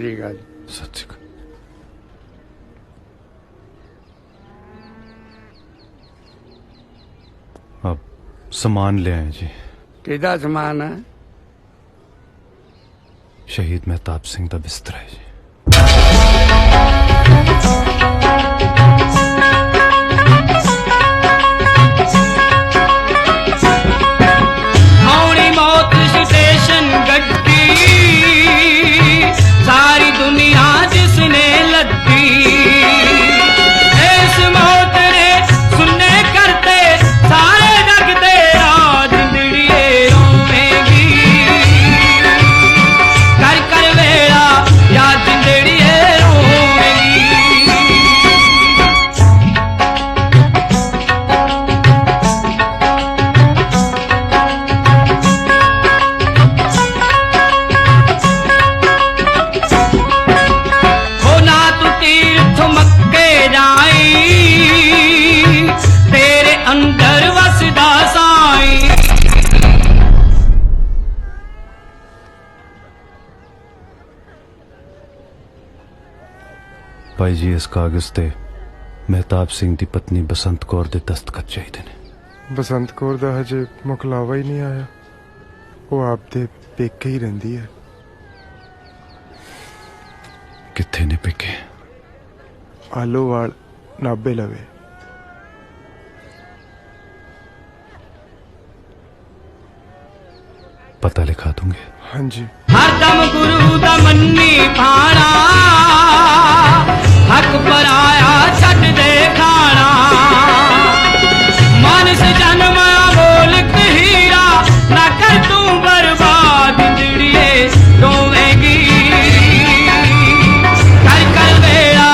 ਸ੍ਰੀ ਅਕਾਲ। ਸਤਿ ਸ਼੍ਰੀ ਅਕਾਲ। अब सामान ले आए जी। ਕਿਹਦਾ ਸਮਾਨ ਹੈ? शहीद मेहताब सिंह का बिस्तर है जी। आउणी मौत स्टेशन गड्डी सारी दुनिया जिसने लद्दी इस मौत ने सुनने करते सारे जग दे आज दिड़िए रोवेगी कर कर वेला या जिंदड़िए रोवेगी। हो ना तू तीर्थ मक्के जाई तेरे अंदर वसदा साई। भाई जी इस कागज ते मेहताब सिंह दी पत्नी बसंत कौर दे दस्तखत चाहिए ने। ਬਸੰਤ ਕੌਰ ਦਾ ਹਜੇ ਮੁਕਲਾਵਾ ਹੀ ਨਹੀਂ ਆਇਆ। ਉਹ ਆਪਦੇ ਪੇਕੇ ਹੀ ਰਹਿੰਦੀ ਹੈ। किथे ने पेके? ਆਲੋਵਾਲ ਨਾਭੇ ਲਵੇ। पता लिखा दूंगे। हाँ जी। हरदम गुरु दा मन्नी भाणा हक पर आया छट दे खाना मानस जन्म बोलक हीरा ना कर तू बर्बाद दिड़िए रोवेगी कर कर वेड़ा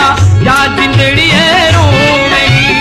या जिंदड़िए रोवेगी।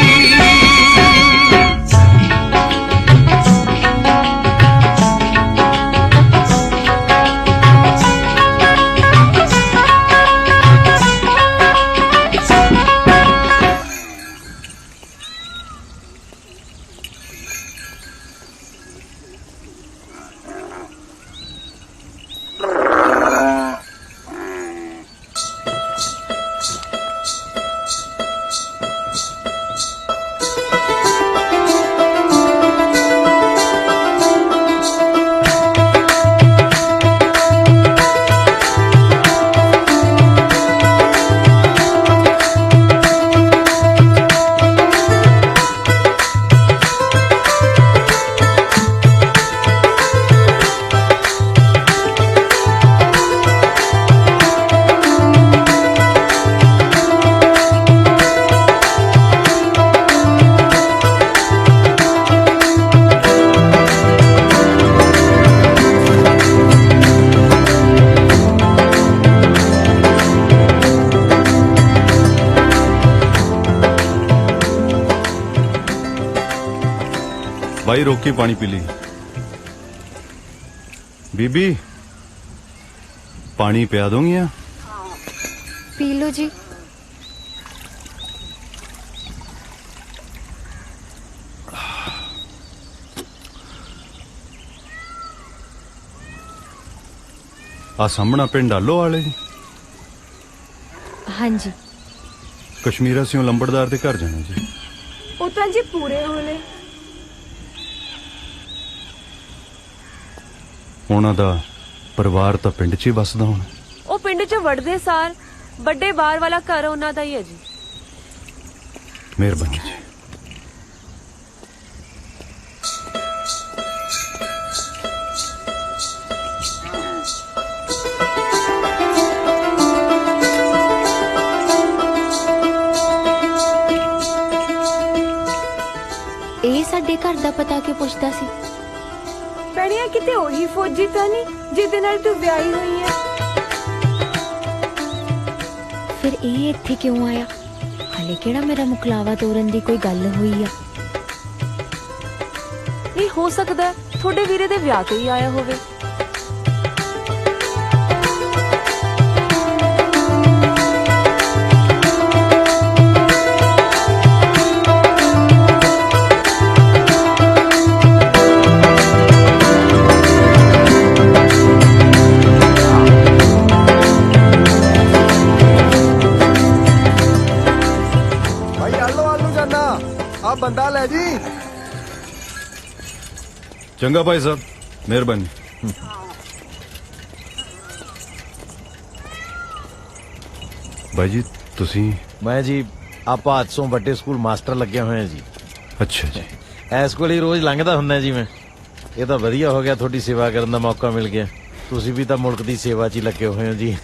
भाई रोकी पानी पी ली। बीबी पानी पिया दूंगी या? पी लो जी। आ सामना पिंड आलो वाले हाँ जी। कश्मीरा सिंह लंबड़दार के घर जाना जी। ਉਹ ਤਾਂ ਜੀ ਪੂਰੇ ਹੋਲੇ। ਉਹਨਾਂ ਦਾ ਪਰਿਵਾਰ ਤਾਂ ਪਿੰਡ 'ਚ ਹੀ ਵੱਸਦਾ ਹੁਣ। ਉਹ ਪਿੰਡ 'ਚ ਵੜਦੇ ਸਾਰ ਵੱਡੇ ਬਾਰ ਵਾਲਾ ਘਰ ਉਹਨਾਂ ਦਾ ਹੀ ਹੈ ਜੀ। ਮਿਹਰਬਾਨੀ ਜੀ। ਇਹ ਸਾਡੇ ਘਰ ਦਾ ਪਤਾ ਕਿਉਂ ਪੁੱਛਦਾ ਸੀ? ਭੈਣਿਆ ਕਿਤੇ ਉਹੀ ਫੌਜੀ ਤਾਂ ਨਹੀਂ ਜਿਹਦੇ ਨਾਲ ਤੂੰ ਵਿਆਹੀ ਹੋਈ ਹੈ? ਫਿਰ ਇਹ ਇੱਥੇ ਕਿਉਂ ਆਇਆ? ਹਲੇ ਕਿਹੜਾ ਮੇਰਾ ਮੁਕਲਾਵਾ ਤੋਰਨ ਦੀ ਕੋਈ ਗੱਲ ਹੋਈ ਆ? ਇਹ ਹੋ ਸਕਦਾ ਤੁਹਾਡੇ ਵੀਰੇ ਦੇ ਵਿਆਹ ਤੇ ਹੀ ਆਇਆ ਹੋਵੇ। है जी। चंगा भाई साहब, मेहरबानी। भाई जी ਤੁਸੀਂ मैं जी आप हादसों ਵੱਡੇ ਸਕੂਲ ਮਾਸਟਰ ਲੱਗੇ ਹੋਏ ਆ ਜੀ। ਅੱਛਾ ਜੀ। ਇਸ ਕੋਲ ਹੀ ਰੋਜ਼ ਲੰਘਦਾ ਹੁੰਦਾ ਜੀ ਮੈਂ। ਇਹ ਤਾਂ ਵਧੀਆ ਹੋ ਗਿਆ, ਤੁਹਾਡੀ ਸੇਵਾ ਕਰਨ ਦਾ ਮੌਕਾ ਮਿਲ ਗਿਆ। ਤੁਸੀਂ ਵੀ ਤਾਂ ਮੁਲਕ ਦੀ ਸੇਵਾ 'ਚ ਹੀ ਲੱਗੇ ਹੋਏ ਹੋ ਜੀ।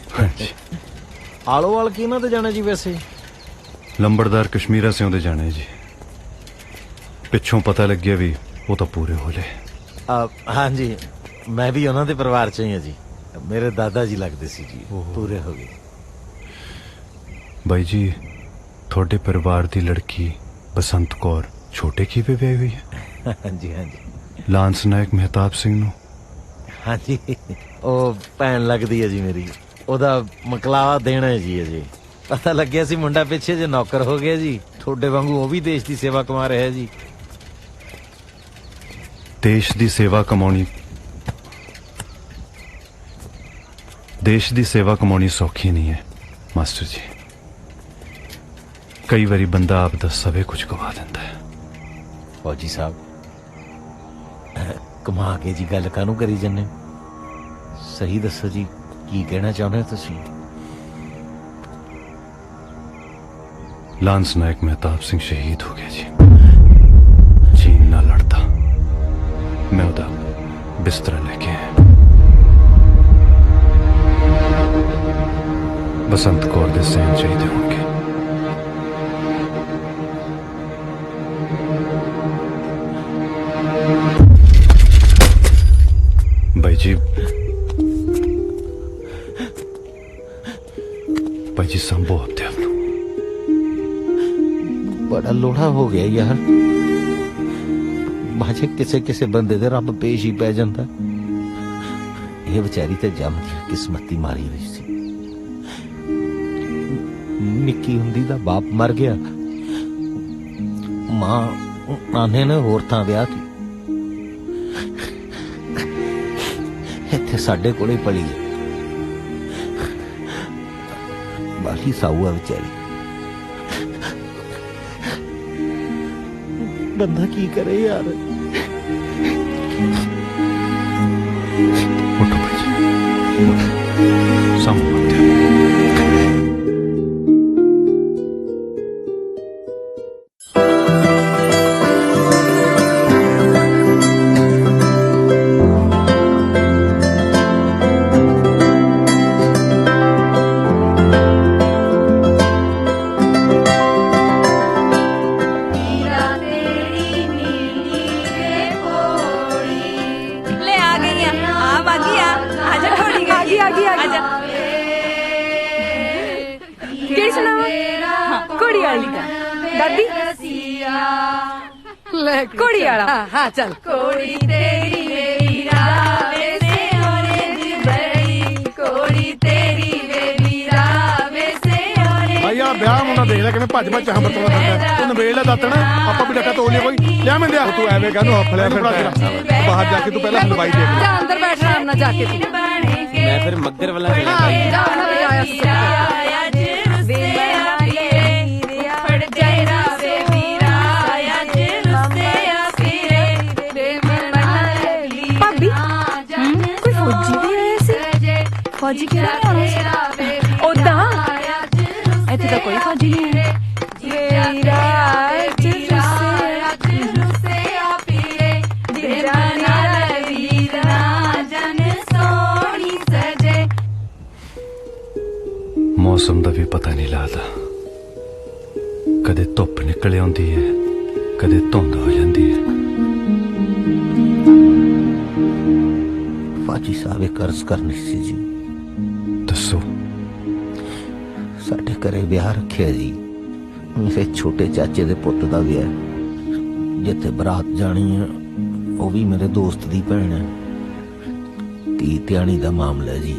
ਆਲੋਵਾਲ ਕਿਹਨਾਂ ਤੇ ਜਾਣਾ ਜੀ ਵੈਸੇ? ਲੰਬੜਦਾਰ ਕਸ਼ਮੀਰਾ ਸਿਉਂ ਦੇ ਜਾਣੇ ਜੀ। ਪਿੱਛੋਂ ਪਤਾ ਲੱਗਿਆ ਵੀ ਉਹ ਤਾਂ ਪੂਰੇ ਹੋ ਲਏ। हाँ जी, मैं भी ਉਹਨਾਂ ਦੇ ਪਰਿਵਾਰ 'ਚ ਹੀ ਹਾਂ ਜੀ। ਮੇਰੇ ਦਾਦਾ ਜੀ ਲੱਗਦੇ ਸੀ ਜੀ, ਪੂਰੇ ਹੋ ਗਏ। ਬਾਈ ਜੀ ਤੁਹਾਡੇ ਪਰਿਵਾਰ ਦੀ ਲੜਕੀ ਬਸੰਤ ਕੌਰ ਛੋਟੇ ਖੀਵੇ ਵਿਆਹੀ ਹੋਈ ਹੈ? ਹਾਂਜੀ ਹਾਂਜੀ। ਲਾਂਸ ਨਾਇਕ ਮਹਿਤਾਬ ਸਿੰਘ ਨੂੰ? ਹਾਂਜੀ, ਉਹ ਭੈਣ ਲੱਗਦੀ ਹੈ ਜੀ ਮੇਰੀ। ਉਹਦਾ ਮਕਲਾਵਾ ਦੇਣਾ ਹੈ ਜੀ ਅਜੇ। ਪਤਾ ਲੱਗਿਆ ਸੀ ਮੁੰਡਾ ਪਿੱਛੇ ਜੇ ਨੌਕਰ ਹੋ ਗਿਆ ਜੀ। ਤੁਹਾਡੇ ਵਾਂਗੂ ਉਹ ਵੀ ਦੇਸ਼ ਦੀ ਸੇਵਾ ਕਮਾ ਰਿਹਾ ਜੀ। ਦੇਸ਼ ਦੀ ਸੇਵਾ ਕਮਾਉਣੀ ਸੌਖੀ ਨਹੀਂ ਹੈ ਮਾਸਟਰ ਜੀ। ਕਈ ਵਾਰੀ ਬੰਦਾ ਆਪ ਦਾ ਸਵੇ ਕੁਝ ਗਵਾ ਦਿੰਦਾ ਹੈ। ਫੌਜੀ ਸਾਹਿਬ ਕਮਾ ਕੇ ਜੀ ਗੱਲ ਕਾਹਨੂੰ ਕਰੀ ਜੰਨੇ? ਸਹੀ ਦੱਸੋ ਜੀ, ਕੀ ਕਹਿਣਾ ਚਾਹੁੰਦੇ ਤੁਸੀਂ? ਲਾਂਸ ਨਾਇਕ ਮਹਿਤਾਬ ਸਿੰਘ ਸ਼ਹੀਦ ਹੋ ਗਿਆ ਜੀ। ਚੀਨ ਨਾਲ ਲੜਦਾ ਮੈਂ ਉਹਦਾ ਬਿਸਤਰਾ ਲੈ ਕੇ ਆਇਆ। ਬਸੰਤ ਕੌਰ ਦੇ ਸੈਨ ਚਾਹੀਦੇ ਹੋਣਗੇ। भाई जी संभो अपने आप। बड़ा लोड़ा हो गया यार। बाजे किसे किसे बंदे दे रब पेश ही पै जांदा। ये बेचारी ते जम किस्मती मारी रही सी। निक्की हुंदी दा बाप मर गया, मां नाने ने होर थां विआह की। इत्थे साडे कोले पली है। बाकी साऊ है बेचारी। बंदा की करे यार। उठो भाई जी, संभो कुड़ी वाला। हाँ चल। कोड़ी तेरी वीरा वैसे ऑरेंज बड़ी, कोड़ी तेरी वीरा वैसे ऑरेंज। भैया ब्याह मुंडा देख ले किवें भज भज हम बतला करदा। तू नवेड़ ले दातण, आपा भी डका तोड़ लिया कोई। ले मैं दिया तू एवें कहनु हफ ले फिर बाहर जाके तू पहले हलवाई देख ले। जा अंदर बैठ आराम ना जाके तू। मैं फिर मगर वाला जा ना ले आया फौजी क्यों नहीं आना? ओदा इत्थे तो कोई फौजी नहीं है। मौसम का भी पता नहीं लगता। कदे धुप निकल आती है, कदे धुंध हो जाती है। फौजी साहब एक अर्ज करनी सी जी। दसो। साडे घरे ब्याह रखिया जी। मेरे छोटे चाचे दे पुत्त दा ब्याह। जिथे बरात जानी है वो भी मेरे दोस्त दी भैन है। धी ध्यानी दा मामला जी।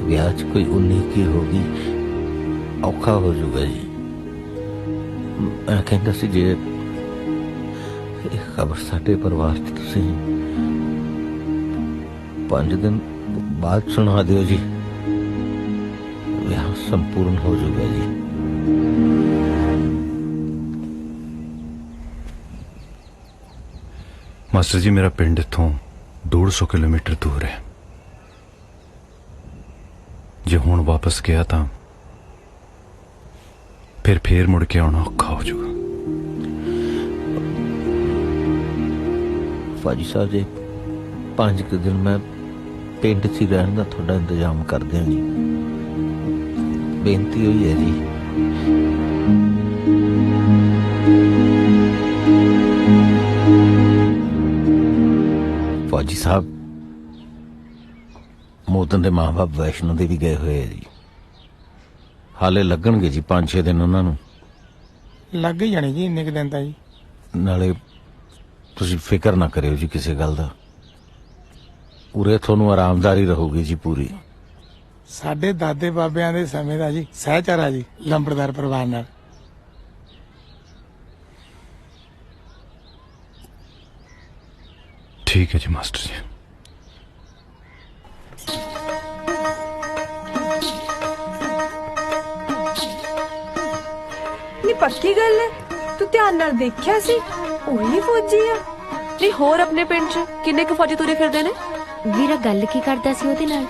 ब्याह च कोई 19 की होगी, औखा हो जाऊगा जी। मैं कहता सी जे खबर साडे परिवार च तुसीं 5 दिन बाद सुना दियो जी, ब्याह संपूर्ण हो जाएगा जी। ਮਾਸਟਰ ਜੀ ਮੇਰਾ ਪਿੰਡ ਇੱਥੋਂ 150 ਕਿਲੋਮੀਟਰ ਦੂਰ ਹੈ। ਜੇ ਹੁਣ ਵਾਪਸ ਗਿਆ ਤਾਂ ਫਿਰ ਫੇਰ ਮੁੜ ਕੇ ਆਉਣਾ ਔਖਾ ਹੋ ਜਾਊਗਾ। ਫੌਜੀ ਸਾਹਿਬ ਜੀ 5 ਕੁ ਦਿਨ ਮੈਂ ਪਿੰਡ 'ਚ ਹੀ ਰਹਿਣ ਦਾ ਤੁਹਾਡਾ ਇੰਤਜ਼ਾਮ ਕਰ ਦਿਆਂ ਜੀ। ਬੇਨਤੀ ਹੋਈ ਹੈ ਜੀ। ਫੌਜੀ ਸਾਹਿਬ ਮੋਦਨ ਦੇ ਮਾਂ-ਬਾਪ ਵੈਸ਼ਨੋ ਦੇਵੀ ਗਏ ਹੋਏ ਆ ਜੀ। ਹਾਲੇ ਲੱਗਣਗੇ ਜੀ 5-6 ਦਿਨ ਉਹਨਾਂ ਨੂੰ। ਲੱਗ ਹੀ ਜਾਣੇ ਜੀ ਇੰਨੇ ਕੁ ਦਿਨ ਤਾਂ ਜੀ। ਨਾਲੇ ਤੁਸੀਂ ਫਿਕਰ ਨਾ ਕਰਿਓ ਜੀ ਕਿਸੇ ਗੱਲ ਦਾ। ਉਰੇ ਤੁਹਾਨੂੰ ਆਰਾਮਦਾਰੀ ਰਹੂਗੀ ਜੀ ਪੂਰੀ। ਸਾਡੇ ਦਾਦੇ ਬਾਬਿਆਂ ਦੇ ਸਮੇਂ ਦਾ ਜੀ ਸਹਿਚਾਰਾ ਜੀ ਲੰਬੜਦਾਰ ਪਰਿਵਾਰ ਨਾਲ। ਠੀਕ ਹੈ ਜੀ ਮਾਸਟਰ ਜੀ। ਨੀ ਪੱਕੀ ਗੱਲ ਹੈ, ਤੂੰ ਧਿਆਨ ਨਾਲ ਦੇਖਿਆ ਸੀ ਉਹੀ ਫੌਜੀ ਆ। ਨਹੀਂ ਹੋਰ ਆਪਣੇ ਪਿੰਡ 'ਚ ਕਿੰਨੇ ਕੁ ਫੌਜੀ ਤੁਰੇ ਫਿਰਦੇ ਨੇ। ਵੀਰਾ ਗੱਲ ਕੀ ਕਰਦਾ ਸੀ ਉਹਦੇ ਨਾਲ?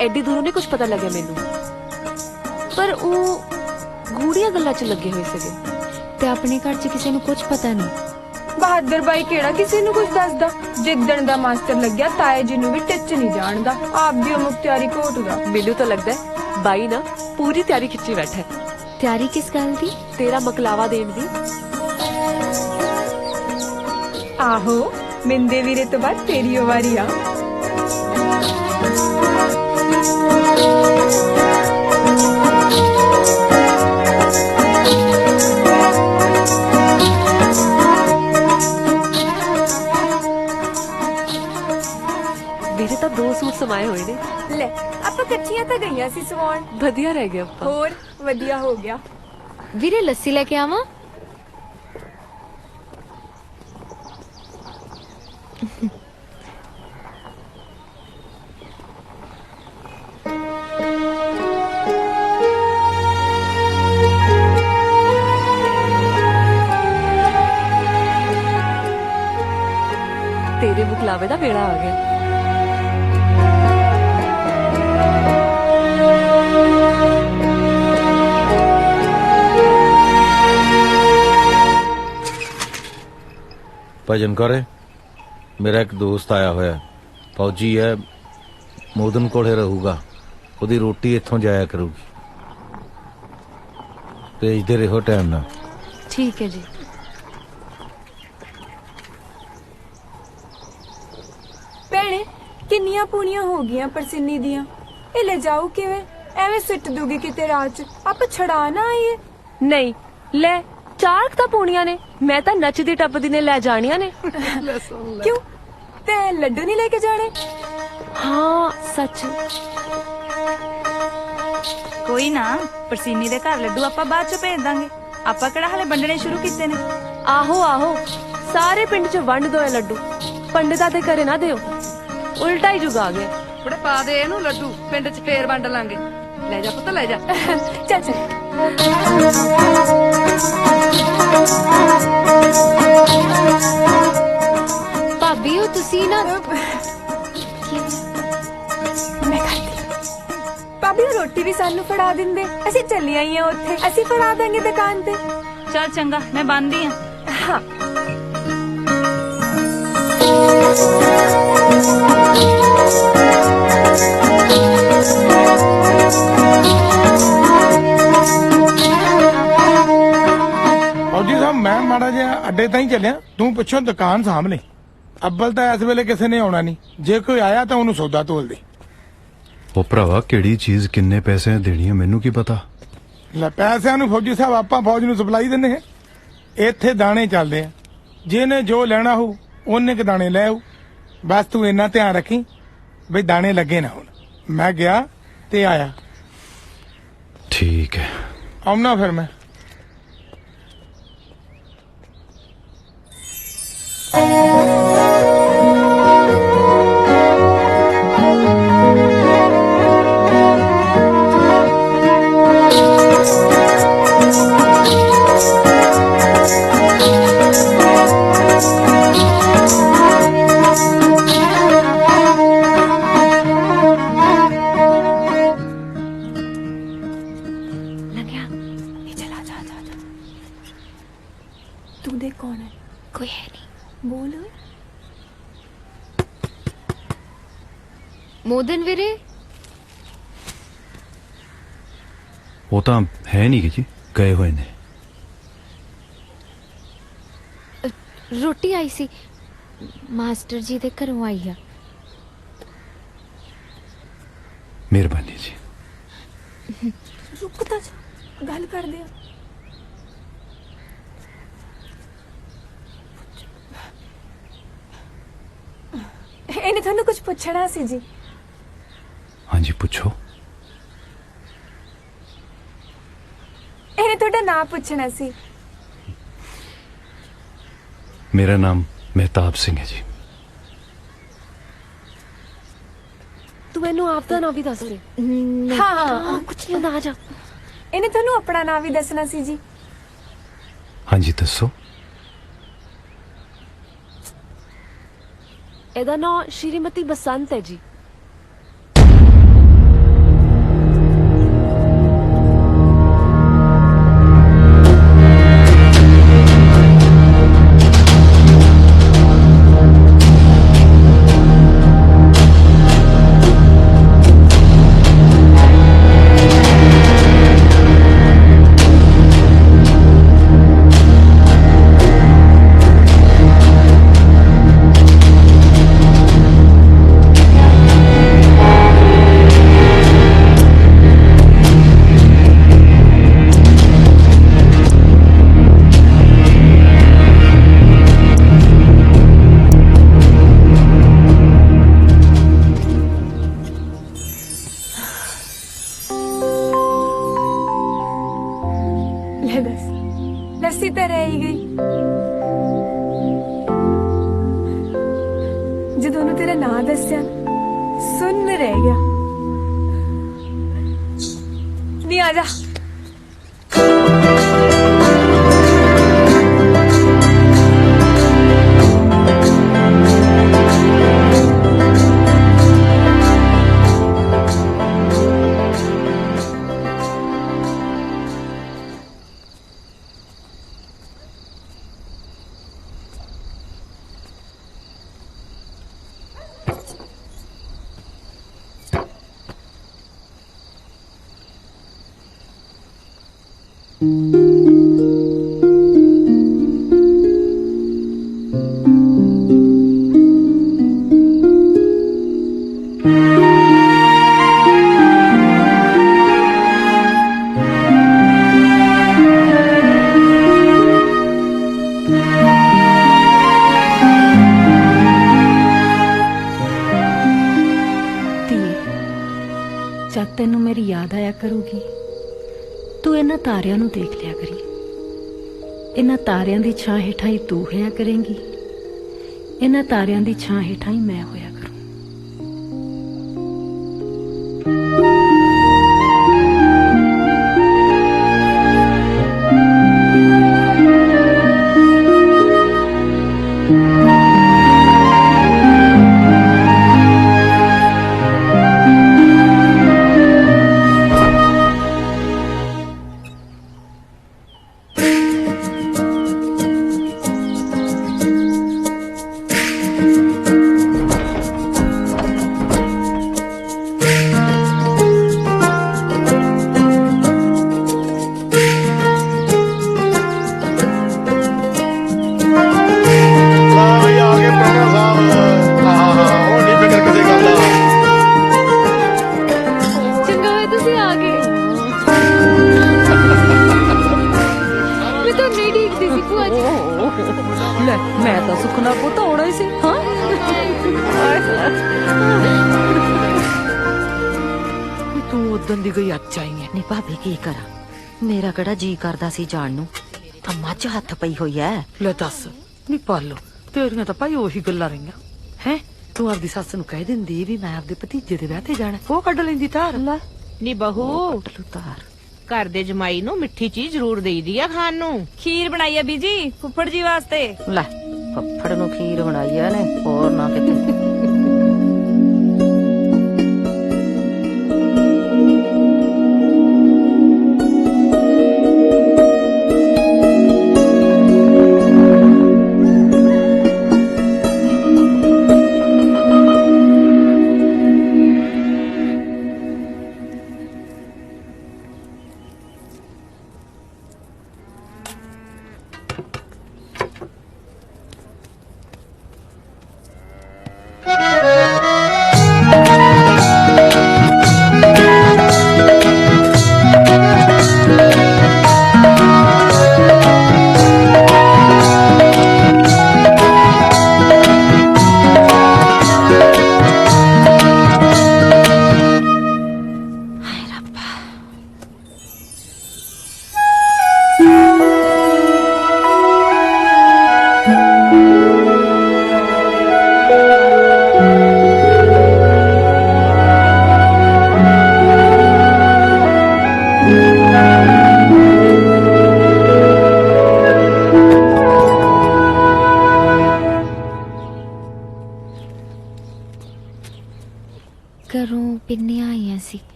ਐਡੀ ਦੂਰੋਂ ਨਹੀਂ ਕੁਝ ਪਤਾ ਲੱਗਿਆ ਮੈਨੂੰ, ਪਰ ਉਹ ਗੂੜੀਆਂ ਗੱਲਾਂ 'ਚ ਲੱਗੇ ਹੋਏ ਸੀਗੇ। ਤੇ ਆਪਣੇ ਘਰ 'ਚ ਕਿਸੇ ਨੂੰ ਕੁਝ ਪਤਾ ਨਹੀਂ। ਬਹਾਦਰ ਬਾਈ ਕਿਹੜਾ ਕਿਸੇ ਨੂੰ ਕੁਝ ਦੱਸਦਾ। ਜਿੱਦਣ ਦਾ ਮਾਸਟਰ ਲੱਗਿਆ ਤਾਏ ਜੀ ਨੂੰ ਵੀ ਟੱਚ ਨਹੀਂ ਜਾਣਦਾ। ਆਪਦੀ ਉਹ ਮੁਖਤਿਆਰੀ ਘੋਟਦਾ। ਮੈਨੂੰ ਤਾਂ ਲੱਗਦਾ ਬਾਈ ਨਾ ਪੂਰੀ ਤਿਆਰੀ ਖਿੱਚੀ ਬੈਠਾ। ਤਿਆਰੀ ਕਿਸ ਗੱਲ ਦੀ? ਤੇਰਾ ਮਕਲਾਵਾ ਦੇਣ ਦੀ। ਆਹੋ ਮਿੰਦੇ ਵੀਰੇ ਤੋਂ ਬਾਅਦ ਤੇਰੀ ਵਾਰੀ ਆ। ਵੀਰੇ ਤਾਂ 2 ਸੂਟ ਸਮਾਏ ਹੋਏ ਨੇ। ਲੈ ਆਪਾਂ ਕੱਚੀਆਂ ਤਾਂ ਗਈਆਂ ਸੀ ਸਵਾਉਣ। ਵਧੀਆ ਰਹਿ ਗਿਆ ਆਪਾਂ। ਹੋਰ ਵਧੀਆ ਹੋ ਗਿਆ। ਵੀਰੇ ਲੱਸੀ ਲੈ ਕੇ ਆਵਾਂ? ਤੇਰੇ ਮੁਕਲਾਵੇ ਦਾ ਵੇਲਾ ਆ ਗਿਆ। ਭਜਨ ਕਰੇ ਮੇਰਾ ਇੱਕ ਦੋਸਤ ਆਇਆ ਹੋਇਆ ਫੌਜੀ ਹੈ। ਮੋਦਨ ਕੋਲੇ ਰਹੂਗਾ। ਉਹਦੀ ਰੋਟੀ ਇੱਥੋਂ ਜਾਇਆ ਕਰੂਗੀ। ਭੇਜਦੇ ਰਹੋ ਟਾਈਮ ਨਾਲ। ਠੀਕ ਹੈ ਜੀ। ਭੈਣੇ ਕਿੰਨੀਆਂ ਪੂਣੀਆਂ ਹੋ ਗਈਆਂ ਪਰਸਿੰਨੀ ਦੀਆਂ। ਇਹ ਲੈ ਜਾਊ ਕਿਵੇਂ? ਐਵੇਂ ਸਿੱਟ ਦੂਗੀ ਕਿਤੇ ਰਾਹ 'ਚ। ਆਪਾਂ ਛੜਾ ਨਾ ਆਈਏ। ਨਹੀਂ ਲੈ 4 ਤਾਂ ਪੂਣੀਆਂ ਨੇ। ਮੈਂ ਤਾਂ ਨੱਚਦੀ ਟੱਪਦੀ ਨੇ ਲੈ ਜਾਣੀਆਂ ਨੇ। ਕਿਉਂ ਤੇ ਲੱਡੂ ਨਹੀਂ ਲੈ ਕੇ ਜਾਣੇ? ਹਾਂ ਸੱਚ। ਕੋਈ ਨਾ ਪਰਸੀਨੀ ਦੇ ਘਰ ਲੱਡੂ ਆਪਾਂ ਬਾਅਦ 'ਚ ਭੇਜ ਦਾਂਗੇ। ਆਪਾਂ ਕਿਹੜਾ ਹਲੇ ਵੰਡਣੇ ਸ਼ੁਰੂ ਕੀਤੇ ਨੇ। ਆਹੋ ਆਹੋ ਸਾਰੇ ਪਿੰਡ 'ਚ ਵੰਡ ਦੋ ਇਹ ਲੱਡੂ। ਪੰਡਿਤਾਂ ਦੇ ਘਰੇ ਨਾ ਦਿਓ, ਉਲਟਾ ਹੀ ਜੁਗਾ ਗਿਆ। ਬੜੇ ਪਾ ਦੇ ਇਹਨੂੰ ਲੱਡੂ, ਪਿੰਡ 'ਚ ਫੇਰ ਵੰਡ ਲਾਂਗੇ। ਲੈ ਜਾ ਪੁੱਤ ਲੈ ਜਾ। ਚੱਲ ਚੱਲ। ਭਾਬੀ ਉਹ ਤੁਸੀਂ ਨਾ ਮੈਂ ਖਾਤੀ। ਭਾਬੀ ਉਹ ਰੋਟੀ ਵੀ ਸਾਨੂੰ ਫੜਾ ਦਿੰਦੇ। ਅਸੀਂ ਚੱਲੀਆਂ ਹੀ ਆ ਉੱਥੇ। ਅਸੀਂ ਫੜਾ ਦਾਂਗੇ ਦੁਕਾਨ ਤੇ। ਚੱਲ ਚੰਗਾ ਮੈਂ ਬੰਦੀ ਆ। ਹਾਂ ਫੌਜੀ ਸਾਹਿਬ ਮੈਂ ਮਾੜਾ ਜਿਹਾ ਅੱਡੇ ਤਾਂ ਹੀ ਚੱਲਿਆ। ਤੂੰ ਪਿੱਛੋਂ ਦੁਕਾਨ ਸਾਂਭ ਲਈ। ਅੱਬਲ ਤਾਂ ਇਸ ਵੇਲੇ ਕਿਸੇ ਨੇ ਆਉਣਾ ਨਹੀਂ। ਜੇ ਕੋਈ ਆਇਆ ਤਾਂ ਉਹਨੂੰ ਸੌਦਾ ਤੋਲ ਦੇ। ਉਹ ਭਰਾਵਾ ਕਿਹੜੀ ਚੀਜ਼ ਕਿੰਨੇ ਪੈਸੇ ਦੇਣੀ ਹੈ ਮੈਨੂੰ ਕੀ ਪਤਾ। ਲੈ ਪੈਸਿਆਂ ਨੂੰ ਫੌਜੀ ਸਾਹਿਬ ਆਪਾਂ ਫੌਜ ਨੂੰ ਸਪਲਾਈ ਦਿੰਦੇ ਹਾਂ। ਇੱਥੇ ਦਾਣੇ ਚੱਲਦੇ ਆ। ਜਿਹਨੇ ਜੋ ਲੈਣਾ ਹੋ ਉਹਨੇ ਕ ਦਾਣੇ ਲੈ ਆਊ। ਬਸ ਤੂੰ ਇੰਨਾ ਧਿਆਨ ਰੱਖੀ ਬਈ ਦਾਣੇ ਲੱਗੇ ਨਾ ਹੁਣ। ਮੈਂ ਗਿਆ ਤੇ ਆਇਆ। ਠੀਕ ਹੈ ਆਉਣਾ ਫਿਰ ਮੈਂ। गया। ये चला जा जा जा। तू देख कौन है? कोई है नहीं। बोल। मोदन वीरे ਉਹ ਤਾਂ ਹੈ ਨਹੀਂ ਜੀ, ਗਏ ਹੋਏ ਨੇ। रोटी आई सी मास्टर जी दे घरों आई आ। ਮਿਹਰਬਾਨੀ ਜੀ। रुक ता जा, गल कर दे। ਇਹਨੇ ਤੁਹਾਨੂੰ ਕੁਝ ਪੁੱਛਣਾ ਸੀ ਜੀ। ਹਾਂਜੀ ਪੁੱਛੋ। ਇਹਨੇ ਤੁਹਾਡਾ ਨਾਮ ਪੁੱਛਣਾ ਸੀ। ਮੇਰਾ ਨਾਮ ਮਹਿਤਾਬ ਸਿੰਘ ਹੈ ਜੀ। ਤੂੰ ਮੈਨੂੰ ਆਪ ਦਾ ਨਾਮ ਵੀ ਦੱਸ ਦੇ। ਹਾਂ ਕੁਝ ਨਹੀਂ ਹੁੰਦਾ, ਆ ਜਾ। ਇਹਨੇ ਤੁਹਾਨੂੰ ਆਪਣਾ ਨਾਮ ਵੀ ਦੱਸਣਾ ਸੀ ਜੀ। ਹਾਂਜੀ ਦੱਸੋ। ਇਹਦਾ ਨਾਮ ਸ਼੍ਰੀਮਤੀ ਬਸੰਤ ਹੈ ਜੀ। ਲੱਸੀ ਤਾਂ ਰਹਿ ਹੀ ਗਈ। ਜਦੋਂ ਉਹਨੂੰ ਤੇਰਾ ਨਾਂ ਦੱਸਿਆ ਸੁਣ ਰਹਿ ਗਿਆ। ਨਹੀਂ ਆ ਜਾ। जब तेनू मेरी याद आया करूगी तू इन्हां तारियां नू देख लिया करी। इन्हां तारियां दी छां हेठां ही तू होया करेंगी, इन्हां तारियां दी छां हेठां ही मैं होया करूं। मैं तो सुखना पुत होना ही सी। हाँ तू उदन दी गई अच्छा ही है। नी भाभी की करा, मेरा कड़ा जी करदा सी जान नू, तां मझ हथ पई होई है। ले दस नी पालो तेरियां तां भाई ओही गल्लां रहियां हैं। तू आपदी सੱਸ ਨੂੰ ਕਹਿ ਦਿੰਦੀ ਵੀ ਮੈਂ ਆਪਦੇ ਭਤੀਜੇ ਦੇ ਵਿਆਹ ਤੇ ਜਾਣਾ, ਉਹ ਕੱਢ ਲੈਂਦੀ ਧਾਰ। ਨੀ ਬਹੂ ਘਰ ਦੇ ਜਮਾਈ ਨੂੰ ਮਿੱਠੀ ਚੀਜ਼ ਜ਼ਰੂਰ ਦੇਈਦੀ ਆ ਖਾਣ ਨੂੰ। ਖੀਰ ਬਣਾਈ ਆ ਬੀਜੀ ਫੁੱਫੜ ਜੀ ਵਾਸਤੇ। ਲੈ ਫੁੱਫੜ ਨੂੰ ਖੀਰ ਬਣਾਈ ਆ ਨੇ, ਹੋਰ ਨਾ ਕਿਤੇ।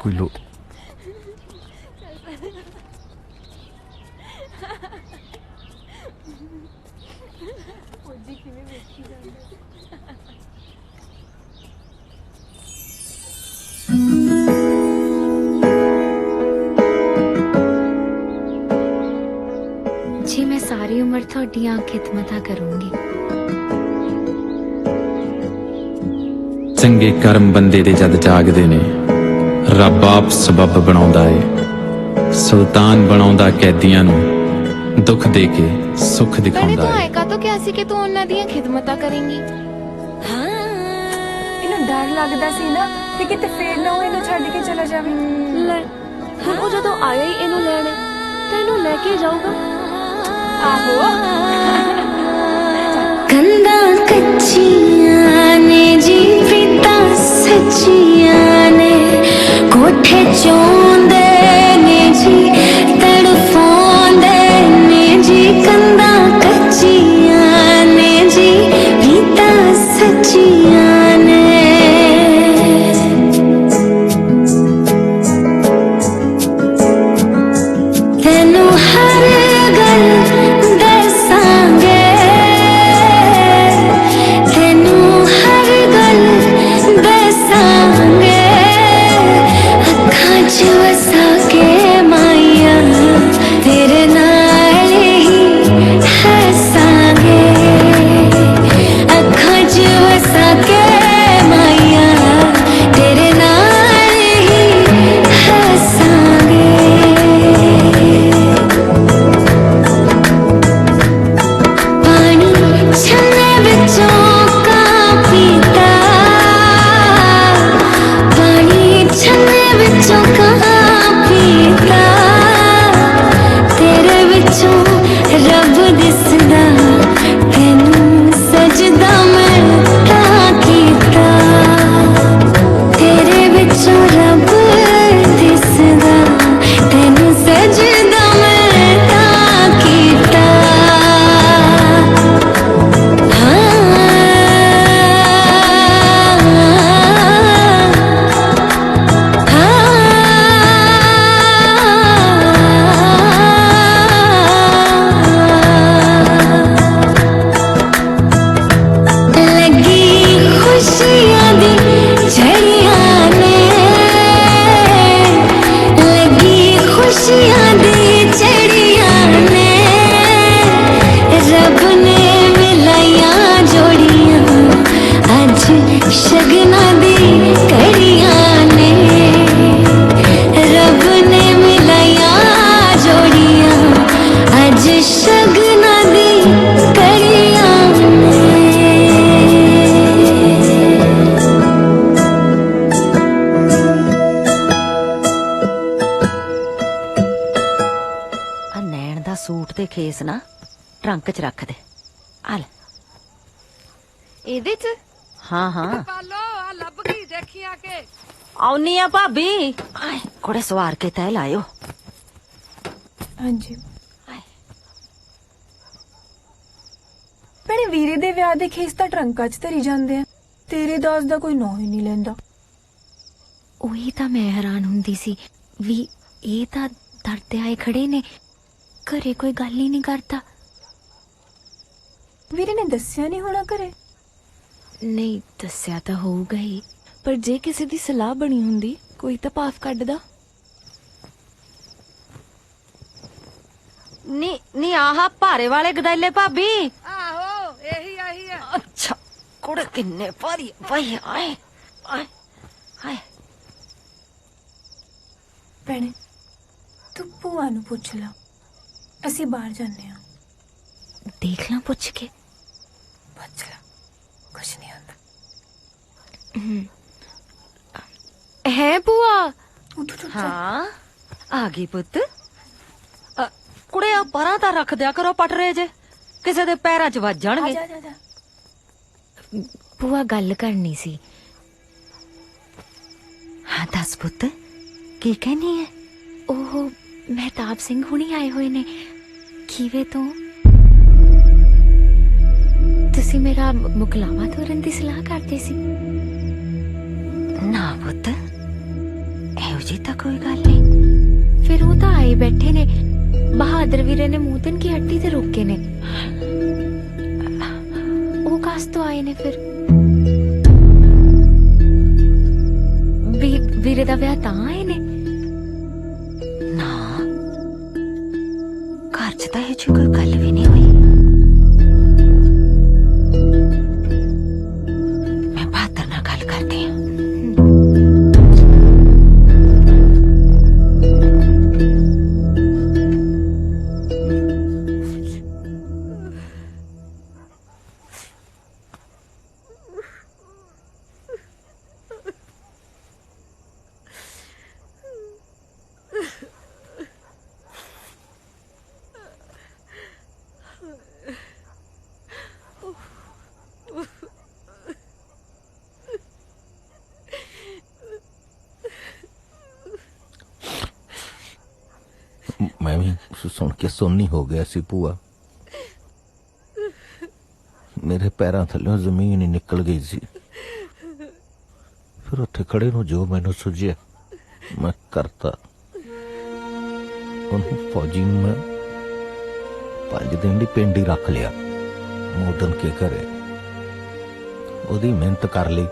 कोई लो जी मैं सारी उम्र थोड़ियां खिदमतां करूंगी। चंगे कर्म बंदे दे जद जागदे ने रब आप सबब बनाउंदा है सुल्तान बनाउंदा कैदियां नूं दुख दे के सुख मैंने दिखाउंदा तो है। आएगा तो क्या सी कि तू उन्हां ਦੀਆਂ ਖਿਦਮਤਾਂ ਕਰੇਂਗੀ। ਇਹਨੂੰ ਡਰ ਲੱਗਦਾ ਸੀ ਨਾ ਕਿ ਕਿਤੇ ਫੇਰ ਨਾ ਉਹ ਇਹਨੂੰ ਛੱਡ ਕੇ ਚਲਾ ਜਾਵੇ। ਲੈ ਹੁਣ ਉਹ ਜਦੋਂ ਆਇਆ ਹੀ ਇਹਨੂੰ ਲੈਣ ਤਾਂ ਇਹਨੂੰ ਲੈ ਕੇ ਜਾਊਗਾ। ਆਹੋ कंधा कच्चियां ने जी प्रीता सच्चियां ने कोठे चोंदे ने जी तड़फोंदे ने जी कंधा कच्चियां ने जी प्रीता सच्चियां ने तेनू हर गल दसांगे तेनू हर गल दसांगे अखां च वसा के माइया तेरे नाल ही हसांगे अखां च वसा के माइया तेरे नाल ही हसांगे पानी छन्ने विचों का पीता पानी छन्ने विचों का पीता तेरे विचों रब दिसदा तेनू सजदा मैं तां कीता तेरे विचों रब दिसदा तेनू सजदा मैं तां कीता लगी खुशियां दी झड़ियां ने लगी खुशियां दी झड़ियां ने रब ने मिलाइया जोड़ियां अज शगना दी कड़ियां ने रब ने मिलाइया जोड़ियां अज शगना दी कड़ियां ਆ ਨੈਣ ਦਾ ਸੂਟ ਤੇ ਖੇਸ ਨਾ ਟਰੰਕ 'ਚ ਰੱਖ ਦੇ ਆ ਲੈ ਇਹਦੇ ਚ ਹਾਂ ਹਾਂ ਪਾਲੋ ਆ ਲੱਭ ਗਈ ਦੇਖੀ ਆ ਕੇ ਆਉਣੀ ਆ ਭਾਬੀ ਆਏ ਕੋੜੇ ਸਵਾਰ ਕੇ ਤੈ ਲਾਇਓ ਹਾਂਜੀ ਭੈਣੇ ਵੀਰੇ ਦੇ ਵਿਆਹ ਦੇ ਖੇਸ ਤਾਂ ਟਰੰਕਾਂ 'ਚ ਧਰੀ ਜਾਂਦੇ ਆ ਤੇਰੇ ਦਾਸ ਦਾ ਕੋਈ ਨਾਂ ਹੀ ਨਹੀਂ ਲੈਂਦਾ। ਉਹੀ ਤਾਂ ਮੈਂ ਹੈਰਾਨ ਹੁੰਦੀ ਸੀ ਵੀ ਇਹ ਤਾਂ ਦਰ ਤੇ ਆਏ ਖੜੇ ਨੇ ਘਰੇ ਕੋਈ ਗੱਲ ਹੀ ਨਹੀਂ ਕਰਦਾ। ਵੀਰੇ ਨੇ ਦੱਸਿਆ ਨਹੀਂ ਹੋਣਾ ਘਰੇ। ਨਹੀਂ ਦੱਸਿਆ ਤਾਂ ਹੋਊਗਾ ਹੀ ਪਰ ਜੇ ਕਿਸੇ ਦੀ ਸਲਾਹ ਬਣੀ ਹੁੰਦੀ ਕੋਈ ਤਾਂ ਭਾਫ ਕੱਢਦਾ। ਨੀ ਆਹ ਭਾਰੇ ਵਾਲੇ ਗਦਾਈਲੇ ਭਾਬੀ ਆਹੋ ਇਹੀ ਆਹੀ ਆ। ਅੱਛਾ ਕੋੜੇ ਕਿੰਨੇ ਭਾਰੀ ਭਾਈ ਆਏ ਆਏ ਆਏ ਭੈਣੇ ਤੂੰ ਭੂਆ ਨੂੰ ਪੁੱਛ ਲਾ ਅਸੀਂ ਬਾਹਰ ਜਾਂਦੇ ਆ। ਦੇਖ ਲਾਂ ਪੁੱਛ ਕੇ। ਪੁੱਛ ਲਾ ਕੁਛ ਨਹੀਂ ਹੁੰਦਾ। ਹੈ ਭੂਆ ਹਾਂ ਆ ਗਈ ਪੁੱਤ ਕੁੜੇ ਆ ਪਰਾਂ ਤਾਂ ਰੱਖ ਦਿਆ ਕਰੋ ਪਟਰੇ ਜੇ ਕਿਸੇ ਦੇ ਪੈਰਾਂ 'ਚ ਵੱਜ ਜਾਣਗੇ। ਭੂਆ ਗੱਲ ਕਰਨੀ ਸੀ। ਹਾਂ ਦੱਸ ਪੁੱਤ ਕੀ ਕਹਿਨੀ ਹੈ। ਉਹ ਮਹਿਤਾਬ ਸਿੰਘ ਹੁਣੀ ਆਏ ਹੋਏ ਨੇ ਖੀਵੇ ਤੋਂ। ਤੁਸੀਂ ਮੇਰਾ ਮੁਕਲਾਵਾ ਤੋਰਨ ਦੀ ਸਲਾਹ ਕਰਦੇ ਸੀ। ਨਾ ਪੁੱਤ ਇਹੋ जी तो कोई गल नहीं। फिर वो तो आए बैठे ने, बहादुर वीरे ने मूंह तिन की हड्डी ते रोके ने। वो कास तो आए ने फिर वीरे दा ब्याह तां आए ने ना घर च तां इह कोई गल भी नहीं हुई। मैं बहादुर नाल गल करदी हां। मैं भी सुन के सुननी हो गया सी भूआ। मेरे पैरों थल्लों जमीन ही निकल गई सी। फिर उत्थे खड़े नु जो मैनू सुझिया मैं करता। उन्होंने फौजी नूं मैं 5 दिन दी पिंड ही रख लिया मोदन के घरे। ओदी मेहनत कर ली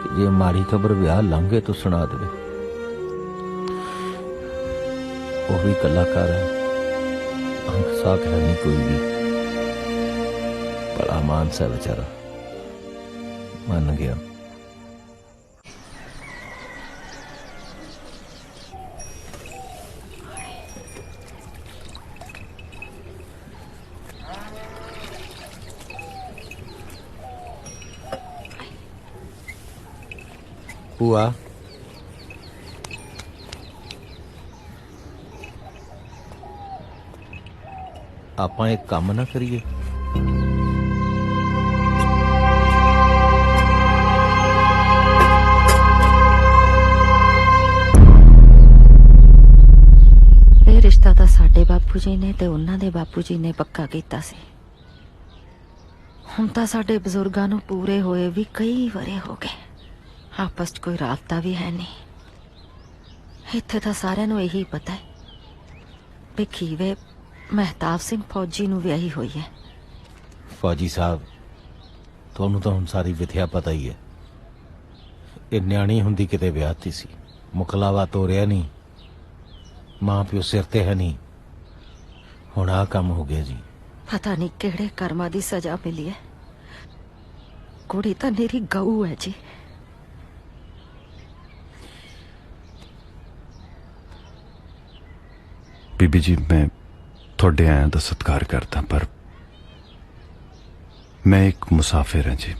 कि जे माड़ी खबर विआह लंघे तो सुना दे। वो भी कलाकार है, अंक साख है नहीं कोई भी। बड़ा मानस है बेचारा, मान गया। भूआ ਆਪਾਂ एक काम ना करिए। ਇਹ ਰਿਸ਼ਤਾ ਤਾਂ ਸਾਡੇ ਬਾਪੂ ਜੀ ਨੇ ਤੇ ਉਹਨਾਂ ਦੇ ਬਾਪੂ ਜੀ ਨੇ ਪੱਕਾ ਕੀਤਾ ਸੀ। ਹੁਣ ਤਾਂ ਸਾਡੇ ਬਜ਼ੁਰਗਾਂ ਨੂੰ ਪੂਰੇ ਹੋਏ ਵੀ ਕਈ ਵਰੇ ਹੋ ਗਏ। ਆਪਸ 'ਚ ਕੋਈ ਰਾਬਤਾ ਵੀ ਹੈ ਨਹੀਂ। ਇੱਥੇ ਤਾਂ ਸਾਰਿਆਂ ਨੂੰ ਇਹੀ ਪਤਾ ਹੈ ਵੀ ਖੀਵੇ ਮਹਿਤਾਬ ਸਿੰਘ ਫੌਜੀ ਨੂੰ ਵਿਆਹੀ ਹੋਈ ਹੈ। फौजी साहब ਤੁਹਾਨੂੰ ਤਾਂ ਹੁਣ ਸਾਰੀ ਵਿਥਿਆ ਪਤਾ ਹੀ ਹੈ। ਇਹ ਨਿਆਣੀ ਹੁੰਦੀ ਕਿਤੇ ਵਿਆਹਤੀ ਸੀ, ਮੁਕਲਾਵਾ ਤੋਰਿਆ ਨਹੀਂ, ਮਾਂ ਪਿਓ ਸਿਰ ਤੇ ਹੈ ਨਹੀਂ। ਹੁਣ ਆ ਕੰਮ ਹੋ ਗਿਆ ਜੀ। ਪਤਾ ਨਹੀਂ ਕਿਹੜੇ ਕਰਮਾਂ ਦੀ ਸਜ਼ਾ ਮਿਲੀ ਹੈ। ਕੁੜੀ ਤਾਂ ਮੇਰੀ ਗਊ ਹੈ ਜੀ। बीबी जी मैं थोड़े आया दा सत्कार करता, पर मैं एक मुसाफिर हाँ जी।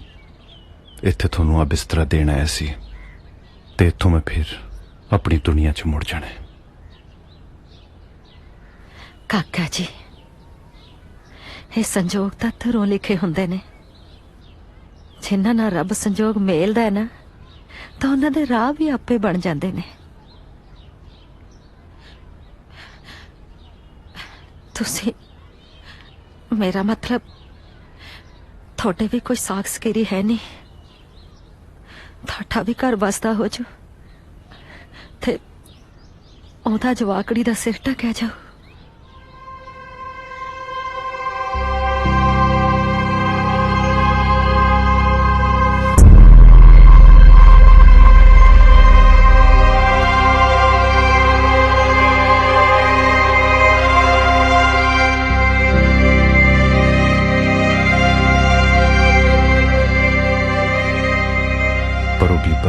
इत्थे थोनू आ बिस्तरा देन आया सी ते इत्थों मैं फिर अपनी दुनिया च मुड़ जाना है। काका जी ये संजोग तां धरों लिखे हुंदे ने। जिन्हां नाल रब संजोग मेलदा है ना तां उन्हां दे राह भी आपे बन जांदे ने। तुसी मेरा मतलब थोड़े भी कोई साख सकरी है नहीं। थाठा भी घर बसदा हो जो ते ओदा जवाकड़ी दा सिर ढकिया जाओ।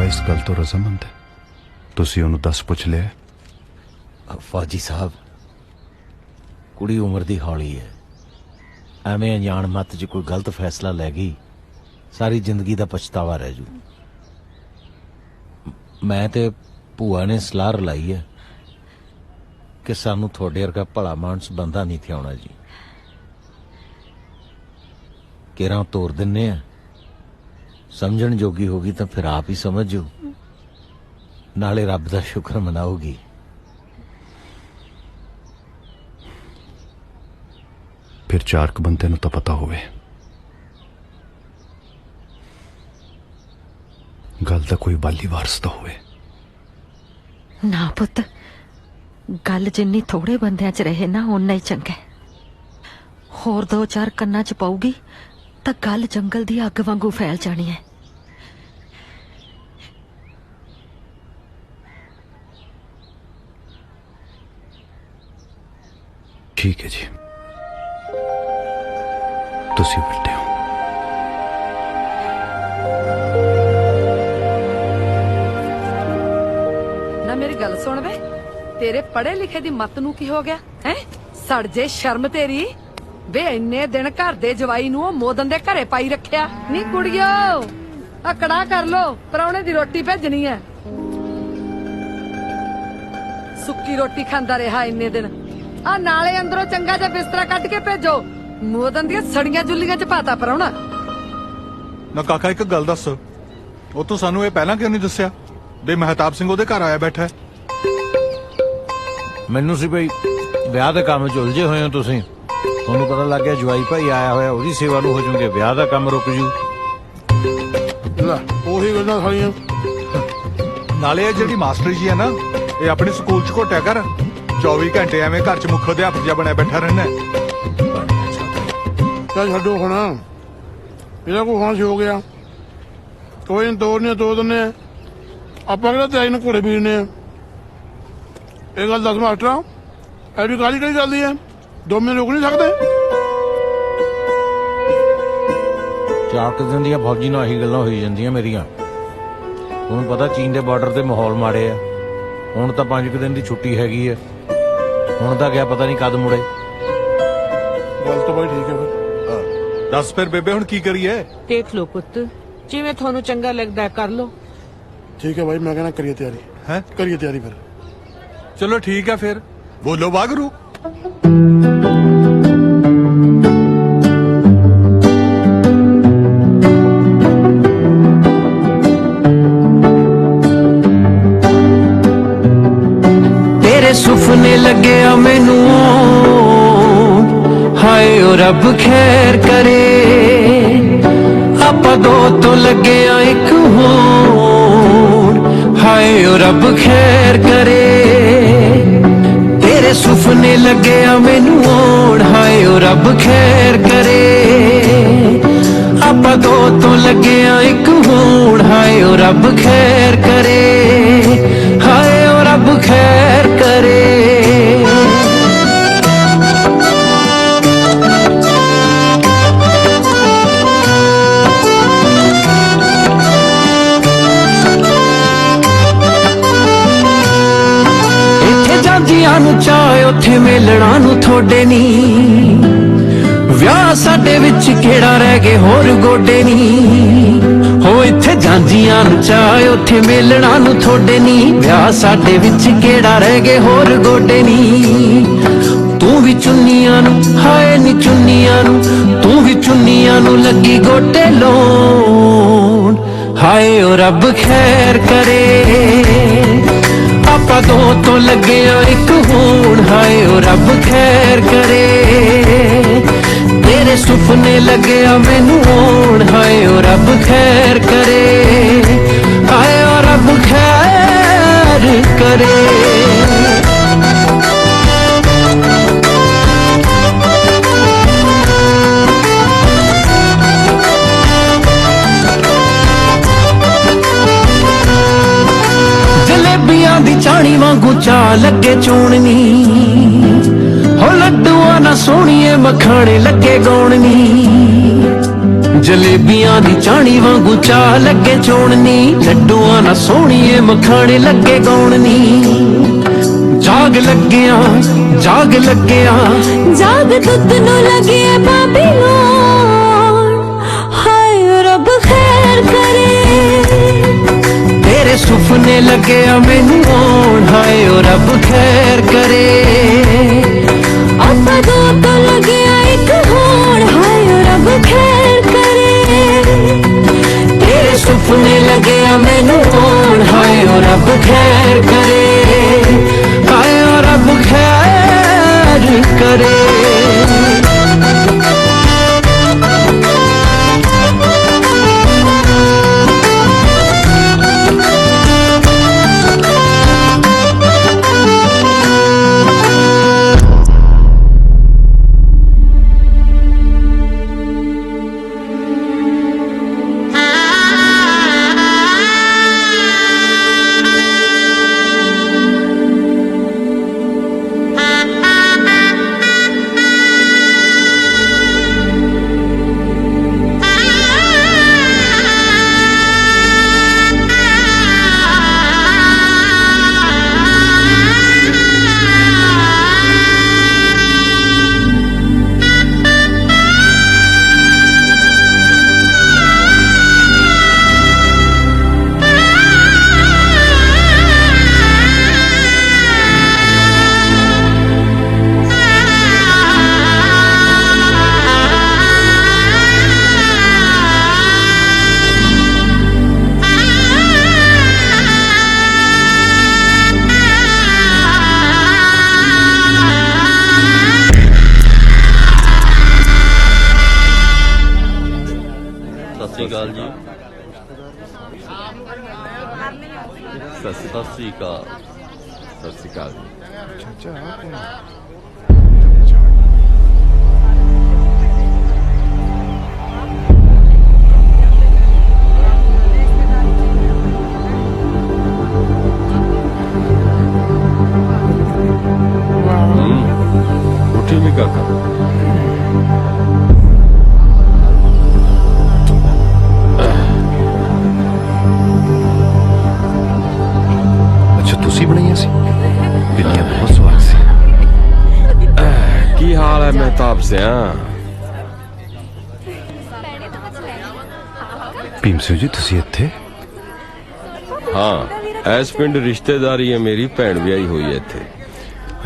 इस गल तो रजामंद है। तुसी ओनू दस पुछ लिया? फौजी साहब कुड़ी उम्र दी हौली है, एवें अनजान मत च कोई गलत फैसला लै गई सारी जिंदगी दा पछतावा रह जू। मैं ते भूआ ने सलाह रलाई है कि सानू थोड़े वर्गा भला मानस बंदा नहीं थे आना जी। केरा तोड़ दिन्ने आ, समझण जोगी होगी तो फिर आप ही समझो, नाले रब दा शुक्र मनाओगी। फिर चार क बंदे नूं तो पता होवे गल दा कोई बाली वारस तो होवे। ਨਾ ਪੁੱਤ, ਗੱਲ ਜਿੰਨੀ ਥੋੜੇ ਬੰਦਿਆਂ 'ਚ ਰਹੇ ਨਾ ਓਨਾ ਹੀ ਚੰਗਾ ਹੈ। ਹੋਰ 2-4 ਕੰਨਾਂ 'ਚ ਪਊਗੀ ਤਾਂ ਗੱਲ ਜੰਗਲ ਦੀ ਅੱਗ ਵਾਂਗੂ ਫੈਲ ਜਾਣੀ ਹੈ। ठीक है जी, तुसी बैठे हो। ना मेरी गल सुन वे, तेरे पढ़े लिखे दी मत नू की हो गया है? सड़ जे शर्म तेरी वे, इन्ने दिन घर दे जवाई नू मोदन दे घरे पाई रखिया। नी कुड़ियो आ कड़ा कर लो, परौने दी रोटी भेजनी है। सुक्की रोटी खांदा रहा इन्ने दिन। आ नाले अंदरों चंगा जा बिस्तरा कट के भेजो, मोदन दी सड़ियां जुल्लियां च पाता परौना। ना काका एक गल दस, ਉਹ ਤੋਂ ਸਾਨੂੰ ਇਹ ਪਹਿਲਾਂ ਕਿਉਂ ਨਹੀਂ ਦੱਸਿਆ ਵੀ ਮਹਿਤਾਬ ਸਿੰਘ ਉਹਦੇ ਘਰ ਆਇਆ ਬੈਠਾ ਹੈ? ਮੈਨੂੰ ਸੀ ਬਈ ਵਿਆਹ ਦੇ ਕੰਮ 'ਚ ਉਲਝੇ ਹੋਏ ਹੋ ਤੁਸੀਂ, ਤੁਹਾਨੂੰ ਪਤਾ ਲੱਗ ਗਿਆ ਜਵਾਈ ਭਾਈ ਆਇਆ ਹੋਇਆ, ਉਹਦੀ ਸੇਵਾ ਨੂੰ ਹੋ ਜਾਓਗੇ, ਵਿਆਹ ਦਾ ਕੰਮ ਰੁਕ ਜੂ। ਲੈ ਉਹੀ ਗੱਲਾਂ ਸਾਰੀਆਂ। ਨਾਲੇ ਇਹ ਜਿਹੜੀ ਮਾਸਟਰ ਜੀ ਹੈ ਨਾ, ਇਹ ਆਪਣੇ ਸਕੂਲ 'ਚ ਘੋਟਿਆ ਕਰ, 24 ਘੰਟੇ ਐਵੇਂ ਘਰ 'ਚ ਮੁੱਖ ਅਧਿਆਪਕ ਜਿਹਾ ਬਣਿਆ ਬੈਠਾ ਰਹਿਣਾ। ਚੱਲ ਛੱਡੋ ਹੁਣ, ਇਹਦਾ ਕੋਈ ਖਾਂਸੀ ਹੋ ਗਿਆ, ਕੋਈ ਨੀ ਤੋੜ ਦਿੰਨੇ ਆ ਆਪਾਂ, ਕਿਹੜਾ ਤੇਜ ਨੂੰ ਘੋੜੇ ਬੀਜਨੇ ਆ। ਇਹ ਗੱਲ ਦੱਸ ਮਾਸਟਰਾਂ, ਐਡੀ ਕਾਹਲੀ ਕਿਹੜੀ ਚੱਲਦੀ ਹੈ? 2 ਮਹੀਨੇ ਰੁਕ ਨਹੀਂ ਸਕਦੇ? 4 ਦਿਨ ਦੀਆਂ ਫੌਜੀ ਨਾਲ ਇਹੀ ਗੱਲਾਂ ਹੋਈ ਜਾਂਦੀਆਂ ਮੇਰੀਆਂ। ਤੁਹਾਨੂੰ ਪਤਾ ਚੀਨ ਦੇ ਬਾਰਡਰ ਤੇ ਮਾਹੌਲ ਮਾੜੇ ਆ, ਹੁਣ ਤਾਂ 5 ਦਿਨ ਦੀ ਛੁੱਟੀ ਹੈਗੀ ਹੈ, ਹੁਣ ਤਾਂ ਕਿਆ ਪਤਾ ਨਹੀਂ ਕਦ ਮੁੜੇ। ਗੱਲ ਤਾਂ ਬਾਈ ਠੀਕ ਹੈ ਫਿਰ। ਦੱਸ ਫਿਰ ਬੇਬੇ ਹੁਣ ਕੀ ਕਰੀਏ? ਦੇਖ ਲਓ ਪੁੱਤ, ਜਿਵੇਂ ਤੁਹਾਨੂੰ ਚੰਗਾ ਲੱਗਦਾ ਹੈ ਕਰ ਲਓ। ਠੀਕ ਹੈ ਬਾਈ, ਮੈਂ ਕਹਿੰਦਾ ਕਰੀਏ ਤਿਆਰੀ। ਹੈ ਕਰੀਏ ਤਿਆਰੀ ਫਿਰ। ਚਲੋ ਠੀਕ ਹੈ ਫਿਰ, ਬੋਲੋ ਵਾਗਰੂ। तेरे सुपने लगे आ मैनू, हाय ओ रब खैर करे, आपा 2 तो लगे आ एक होर, हाय ओ रब खैर करे। तेरे सुपने लगे आ मैनू होर, हाय ओ रब खैर करे, आपा 2 तो लगे आ एक होर, हाय ओ रब खैर करे, हाय ओ रब खैर करे। ਜਾਂਦੀਆਂ ਨੂੰ ਚਾਹ ਉੱਥੇ ਮੇਲਣਾ ਨੂੰ ਥੋੜੇ ਨੀ, ਵਿਆਹ ਸਾਡੇ ਵਿੱਚ ਕਿਹੜਾ ਰਹਿ ਗਏ ਹੋਰ ਗੋਡੇ ਨੀ। ਹੋ ਇੱਥੇ ਜਾਂਦੀਆਂ ਨੂੰ ਚਾਹ ਉੱਥੇ ਮੇਲਣਾ ਨੂੰ ਥੋੜੇ ਨੀ, ਵਿਆਹ ਸਾਡੇ ਵਿੱਚ ਕਿਹੜਾ ਰਹਿ ਗਏ ਹੋਰ ਗੋਡੇ ਨੀ। ਤੂੰ ਵੀ ਚੁੰਨੀਆਂ ਨੂੰ, ਹਾਏ ਨੀ ਚੁੰਨੀਆਂ ਨੂੰ, ਤੂੰ ਵੀ ਚੁੰਨੀਆਂ ਨੂੰ ਲੱਗੀ ਗੋਟੇ ਲਾਉਣ, ਹਾਏ ਓ ਰੱਬ ਖੈਰ ਕਰੇ, आपा 2 तो लगे एक होण, हाय ओ रब खैर करे। तेरे सुपने लगे मैनू होण, हाय ओ रब खैर करे, हाय ओ रब खैर करे। ਜਲੇਬੀਆਂ ਦੀ ਚਾਣੀ ਵਾਂਗੂ ਚਾਹ ਲੱਗੇ ਚੋਣਨੀ, ਹੋ ਲੱਡੂਆਂ ਨਾ ਸੋਹਣੀਏ ਮਖਾਣੇ ਲੱਗੇ ਗਾਉਣਨੀ। ਜਲੇਬੀਆਂ ਦੀ ਚਾਣੀ ਵਾਂਗੂ ਚਾਹ ਲੱਗੇ ਚੋਣਨੀ, ਲੱਡੂਆਂ ਨਾ ਸੋਹਣੀਏ ਮਖਾਣੇ ਲੱਗੇ ਗਾਉਣਨੀ। ਜਾਗ ਲੱਗਿਆ ਜਾਗ ਲੱਗਿਆ, ਜਾਗ ਦੁੱਧ ਨੂੰ ਲੱਗੇ ਬਾਬੀ ਲੋਣ, ਹਾਏ ਰੱਬ ਖੈਰ ਕਰੇ। तेरे सुपने लगे मैनू होण, हाय ओ रब खैर करे, आपा 2 तो लगे एक होण, हाय ओ रब खैर करे। तेरे सुपने लगे मैनू होण, हाय ओ रब खैर करे, हाय ओ रब खैर करे। ਸ਼੍ਰੀ ਅਕਾਲ ਜੀ। ਸਤਿ ਸ਼੍ਰੀ ਅਕਾਲ। ਸਤਿ ਸ਼੍ਰੀ ਅਕਾਲ ਉੱਠੀ ਨਹੀਂ ਕਾਕਾ। ਅੱਛਾ ਤੁਸੀਂ ਬਣਾਈਆਂ ਸੀ? ਪਿੰਨੀਆਂ ਬਹੁਤ ਸਵਾਦ ਸੀ। ਕੀ ਹਾਲ ਹੈ ਮਹਿਤਾਬ ਸਿਆ? ਭੀਮ ਸਿੰਘ ਜੀ ਤੁਸੀਂ ਇੱਥੇ? ਹਾਂ, ਐਸ ਪਿੰਡ ਰਿਸ਼ਤੇਦਾਰੀ ਹੈ ਮੇਰੀ, ਭੈਣ ਵਿਆਹੀ ਹੋਈ ਹੈ ਇੱਥੇ।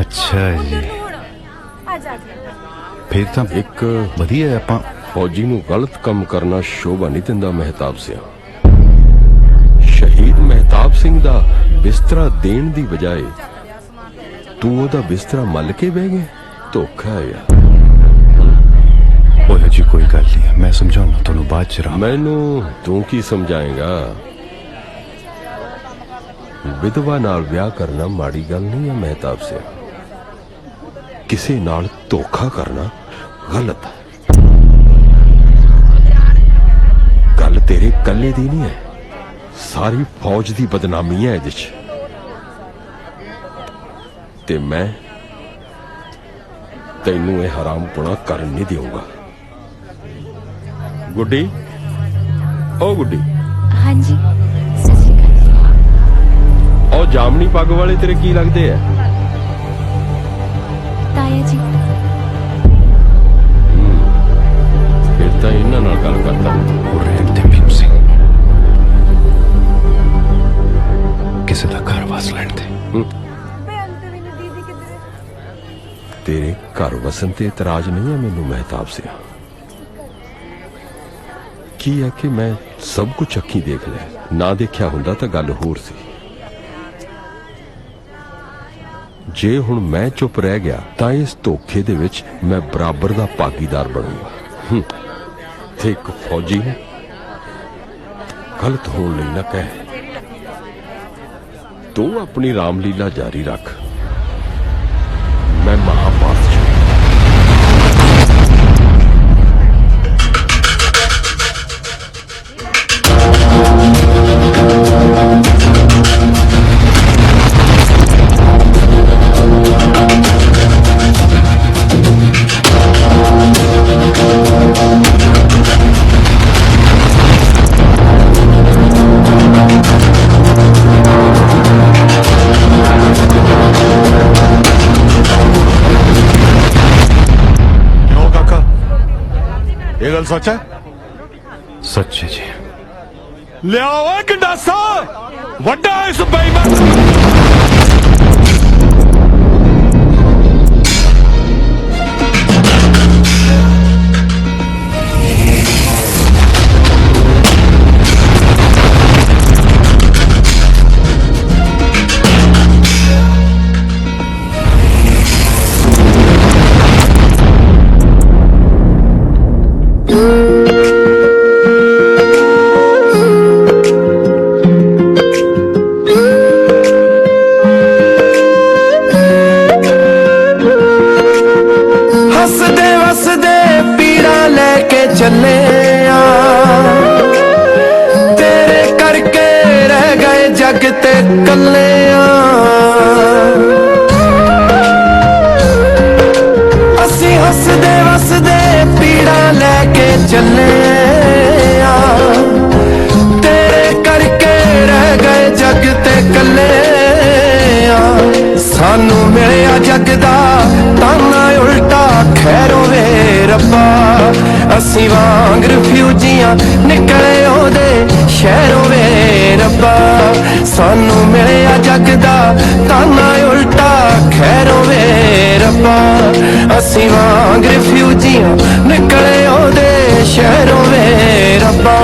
ਅੱਛਾ ਜੀ, ਫਿਰ ਤਾਂ ਇੱਕ ਵਧੀਆ ਆਪਾਂ ਫੌਜੀ ਨੂੰ ਗਲਤ ਕੰਮ ਕਰਨਾ ਸ਼ੋਭਾ ਨਹੀਂ ਦਿੰਦਾ ਮਹਿਤਾਬ ਸਿਆ। ਸ਼ਹੀਦ ਮਹਿਤਾਬ ਸਿੰਘ ਦਾ ਬਿਸਤਰਾ ਦੇਣ ਦੀ ਬਜਾਏ ਤੂੰ ਉਹਦਾ ਬਿਸਤਰਾ ਮੱਲ ਕੇ ਬਹਿ ਗਿਆ। ਧੋਖਾ ਹੈ ਯਾਰ। ਓਏ ਜੀ ਕੋਈ ਗੱਲ ਨਹੀਂ, ਮੈਂ ਸਮਝਾਉਣਾ ਤੁਹਾਨੂੰ ਬਾਅਦ ਚ। ਮੈਨੂੰ ਤੂੰ ਕੀ ਸਮਝਾਏਗਾ? ਵਿਧਵਾ ਨਾਲ ਵਿਆਹ ਕਰਨਾ ਮਾੜੀ ਗੱਲ ਨਹੀਂ ਹੈ ਮਹਿਤਾਬ ਸਿਆ। ਕਿਸੇ ਨਾਲ ਧੋਖਾ ਕਰਨਾ ਗਲਤ ਹੈ। ਗੱਲ ਤੇਰੇ ਕੱਲੇ ਦੀ ਨਹੀਂ ਹੈ, ਸਾਰੀ ਫੌਜ ਦੀ ਬਦਨਾਮੀ ਹੈ ਇਹਦੇ 'ਚ। ਤੇ ਮੈਂ ਤੈਨੂੰ ਇਹ ਹਰਾਮਪੁਣਾ ਕਰਨ ਨਹੀਂ ਦੇਊਂਗਾ। ਗੁੱਡੀ, ਓ ਗੁੱਡੀ। ਹਾਂਜੀ। ਉਹ ਜਾਮਨੀ ਪੱਗ ਵਾਲੇ ਤੇਰੇ ਕੀ ਲੱਗਦੇ ਆ? ਤਾਇਆ ਜੀ। ਫਿਰ ਤਾਂ ਇਹਨਾਂ ਨਾਲ ਗੱਲ ਕਰਦਾ। ਰਹਿਣ ਭੀਮ ਸਿੰਘ, ਕਿਸੇ ਦਾ ਘਰ ਵਸ ਲੈਣ ਦੇ। ਤੇਰੇ ਘਰ ਵਸਣ ਤੇ ਇਤਰਾਜ਼ ਨਹੀਂ ਹੈ ਮੈਨੂੰ ਮਹਿਤਾਬ ਸਿਆ। ਕੀ ਹੈ ਕਿ ਮੈਂ ਸਭ ਕੁਝ ਅੱਖੀਂ ਦੇਖ ਲਿਆ। ਨਾ ਦੇਖਿਆ ਹੁੰਦਾ ਤਾਂ ਗੱਲ ਹੋਰ ਸੀ। ਜੇ ਹੁਣ ਮੈਂ ਚੁੱਪ ਰਹਿ ਗਿਆ ਤਾਂ ਇਸ ਧੋਖੇ ਦੇ ਵਿੱਚ ਮੈਂ ਬਰਾਬਰ ਦਾ ਭਾਗੀਦਾਰ ਬਣੂੰਗਾ। ਤੇ ਇੱਕ ਫੌਜੀ ਨੂੰ ਗਲਤ ਹੋਣ ਲਈ ਨਾ ਕਹਿ। ਤੂੰ ਆਪਣੀ ਰਾਮਲੀਲਾ ਜਾਰੀ ਰੱਖ, ਮੈਂ ਮਹਾਭਾਰਤ ਚ। ਇਹ ਗੱਲ ਸੱਚ ਹੈ? ਸੱਚ ਹੈ ਜੀ। ਲਿਆਓ ਓਏ ਗੰਡਾਸਾ, ਵੱਡਾ ਇਸ ਬੇਈਮਾਨ। ਚੱਲੇ ਆ ਤੇਰੇ ਕਰਕੇ ਰਹਿ ਗਏ ਜੱਗ ਤੇ ਕੱਲੇ ਆ ਅਸੀਂ ਹੱਸਦੇ ਵਸਦੇ ਪੀੜਾ ਲੈ ਕੇ ਚੱਲੇ ਆ ਤੇਰੇ ਕਰਕੇ ਰਹਿ ਗਏ ਜੱਗ ਤੇ ਕੱਲੇ ਆ ਸਾਨੂੰ ਮਿਲਿਆ ਜੱਗ ਦਾ ਤਾਨਾ ਉਲਟਾ ਖੈਰੋ ਵੇ ਰੱਬਾ ਅਸੀਂ ਵਾਂਗ ਰਿਫਿਊਜੀਆਂ ਨਿਕਲੇ ਉਹਦੇ ਸ਼ਹਿਰੋਂ ਵੇ ਰੱਬਾ ਸਾਨੂੰ ਮਿਲਿਆ ਜੱਗ ਦਾ ਤਾਨਾ ਉਲਟਾ ਖੈਰੋਂ ਵੇ ਰੱਬਾ ਅਸੀਂ ਵਾਂਗ ਰਿਫਿਊਜੀਆਂ ਨਿਕਲੇ ਉਹਦੇ ਸ਼ਹਿਰੋਂ ਵੇ ਰੱਬਾ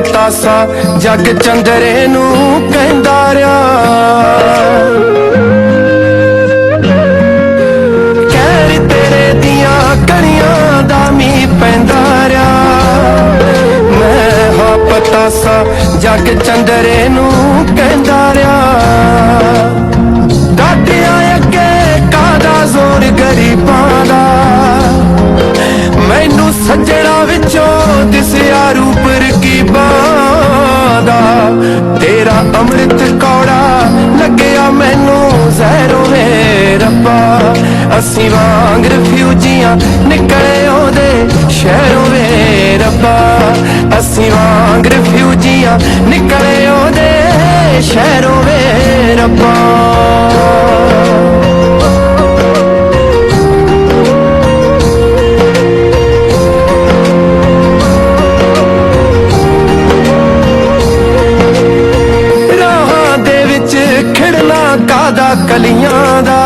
ਪਤਾਸਾ ਜੱਗ ਚੰਦਰੇ ਨੂੰ ਕਹਿੰਦਾ ਰਿਹਾ ਕਹਿਰ ਤੇਰੇ ਦੀਆਂ ਕਣੀਆਂ ਦਾ ਮੀਂਹ ਪੈਂਦਾ ਰਿਹਾ ਮੈਂ ਹਾਂ ਪਤਾਸਾ ਜੱਗ ਚੰਦਰੇ ਨੂੰ ਕਹਿੰਦਾ ਰਿਹਾ ਦਾਦਿਆਂ ਅੱਗੇ ਕਾਹਦਾ ਜ਼ੋਰ ਗਰੀਬਾਂ ਦਾ ਮੈਨੂੰ ਸੱਜਣਾ ਵਿੱਚੋਂ ਦਿਸਿਆ ਰੂਪ ਰਕੀਬਾਂ ਦਾ ਤੇਰਾ ਅੰਮ੍ਰਿਤ ਕੌੜਾ ਲੱਗਿਆ ਮੈਨੂੰ ਜ਼ਹਿਰੋਂ ਵੇ ਰੱਬਾ ਅਸੀਂ ਵਾਂਗ ਰਿਫਿਊਜੀਆਂ ਨਿਕਲੇ ਉਹਦੇ ਸ਼ਹਿਰੋਂ ਵੇ ਰੱਬਾ ਅਸੀਂ ਵਾਂਗ ਰਿਫਿਊਜੀਆਂ ਨਿਕਲੇ ਉਹਦੇ ਸ਼ਹਿਰੋਂ ਵੇ ਰੱਬਾ ਕਾਦਾ ਕਲੀਆਂ ਦਾ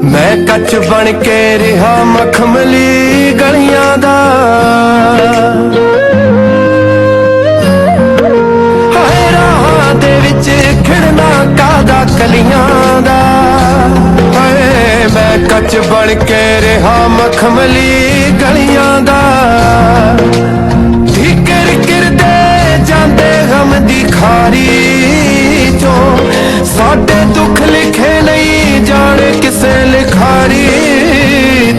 ਮੈਂ ਕੱਚ ਬਣ ਕੇ ਰਿਹਾ ਮਖਮਲੀ ਗਲੀਆਂ ਦਾ ਹਾਏ ਰਾਹਾਂ ਦੇ ਵਿੱਚ ਖਿੜਨਾ ਕਾਦਾ ਕਲੀਆਂ ਦਾ ਹਾਏ ਮੈਂ ਕੱਚ ਬਣ ਕੇ ਰਿਹਾ ਮਖਮਲੀ ਗਲੀਆਂ ਦਾ ਠੀਕਰ ਕਿਰਦੇ ਜਾਂਦੇ ਗਮ ਦੀ ਖਾਰੀ ਸਾਡੇ ਦੁੱਖ ਲਿਖੇ ਨਹੀਂ ਜਾਣ ਕਿਸੇ ਲਿਖਾਰੀ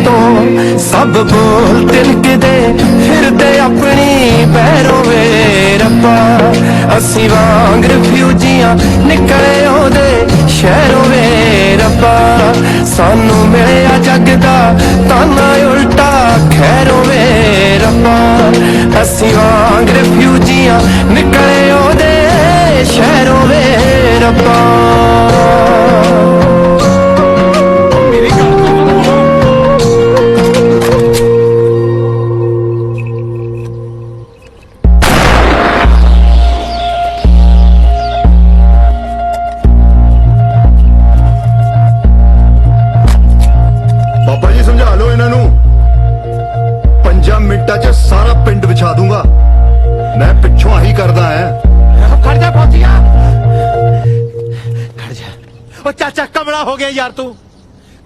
ਤੋਂ ਸਭ ਬੋਲ ਤਿਲਕਦੇ ਫਿਰਦੇ ਆਪਣੀ ਪੈਰੋਂ ਵੇ ਰੱਬਾ ਅਸੀਂ ਵਾਂਗ ਰਿਫਿਊਜੀਆਂ ਨਿਕਲੇ ਉਹਦੇ ਸ਼ਹਿਰੋਂ ਵੇ ਰੱਬਾ ਸਾਨੂੰ ਮਿਲਿਆ ਜੱਗ ਦਾ ਤਾਨਾ ਉਲਟਾ ਖੈਰੋਂ ਵੇ ਰੱਬਾ ਅਸੀਂ ਵਾਂਗ ਰਿਫਿਊਜੀਆਂ ਨਿਕਲੇ ਉਹਦੇ ਸ਼ਹਿਰੋਂ ਵੇ ਰੱਬਾ ਬਾਬਾ ਜੀ ਸਮਝਾ ਲਓ ਇਹਨਾਂ ਨੂੰ 5 ਮਿੰਟਾਂ 'ਚ ਸਾਰਾ ਪਿੰਡ ਵਿਛਾ ਦੂੰਗਾ ਮੈਂ ਪਿੱਛੋਂ ਆਹੀ ਕਰਦਾ ਐ ਖੜ ਜਾ ਪਹੁੰਚਿਆ ਖੜ ਜਾ ਉਹ ਚਾਚਾ ਕਮਲਾ ਹੋ ਗਿਆ ਯਾਰ ਤੂੰ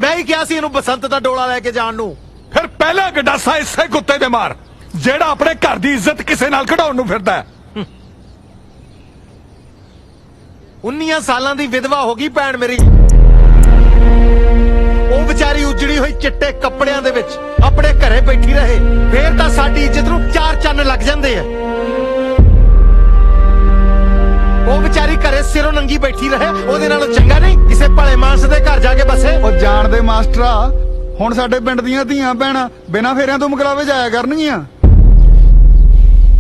ਮੈਂ ਹੀ ਕਿਹਾ ਸੀ ਇਹਨੂੰ ਬਸੰਤ ਦਾ ਡੋਲਾ ਲੈ ਕੇ ਜਾਣ ਨੂੰ ਫਿਰ ਪਹਿਲਾ ਗੰਡਾਸਾ ਇਸੇ ਕੁੱਤੇ ਦੇ ਮਾਰ ਜਿਹੜਾ ਆਪਣੇ ਘਰ ਦੀ ਇੱਜ਼ਤ ਕਿਸੇ ਨਾਲ ਕਢਾਉਣ ਨੂੰ ਫਿਰਦਾ 19 ਸਾਲਾਂ ਦੀ ਵਿਧਵਾ ਹੋ ਗਈ ਭੈਣ ਮੇਰੀ ਉਹ ਵਿਚਾਰੀ ਉਜੜੀ ਹੋਈ ਚਿੱਟੇ ਕੱਪੜਿਆਂ ਦੇ ਵਿੱਚ ਆਪਣੇ ਘਰੇ ਬੈਠੀ ਰਹੇ ਫੇਰ ਤਾਂ ਸਾਡੀ ਇੱਜ਼ਤ ਨੂੰ 4 ਚੰਨ ਲੱਗ ਜਾਂਦੇ ਆ ਉਹ ਵਿਚਾਰੀ ਘਰੇ ਸਿਰੋਂ ਨੰਗੀ ਬੈਠੀ ਰਹੇ ਉਹਦੇ ਨਾਲੋਂ ਚੰਗਾ ਨਹੀਂ ਕਿਸੇ ਭਲੇ ਮਾਨਸ ਦੇ ਘਰ ਜਾ ਕੇ ਬਸੇ ਉਹ ਜਾਣਦੇ ਮਾਸਟਰਾ ਹੁਣ ਸਾਡੇ ਪਿੰਡ ਦੀਆਂ ਧੀਆਂ ਭੈਣਾਂ ਬਿਨਾਂ ਫੇਰਿਆਂ ਤੋਂ ਮੁਕਲਾਵੇ ਜਾਇਆ ਕਰਨਗੀਆਂ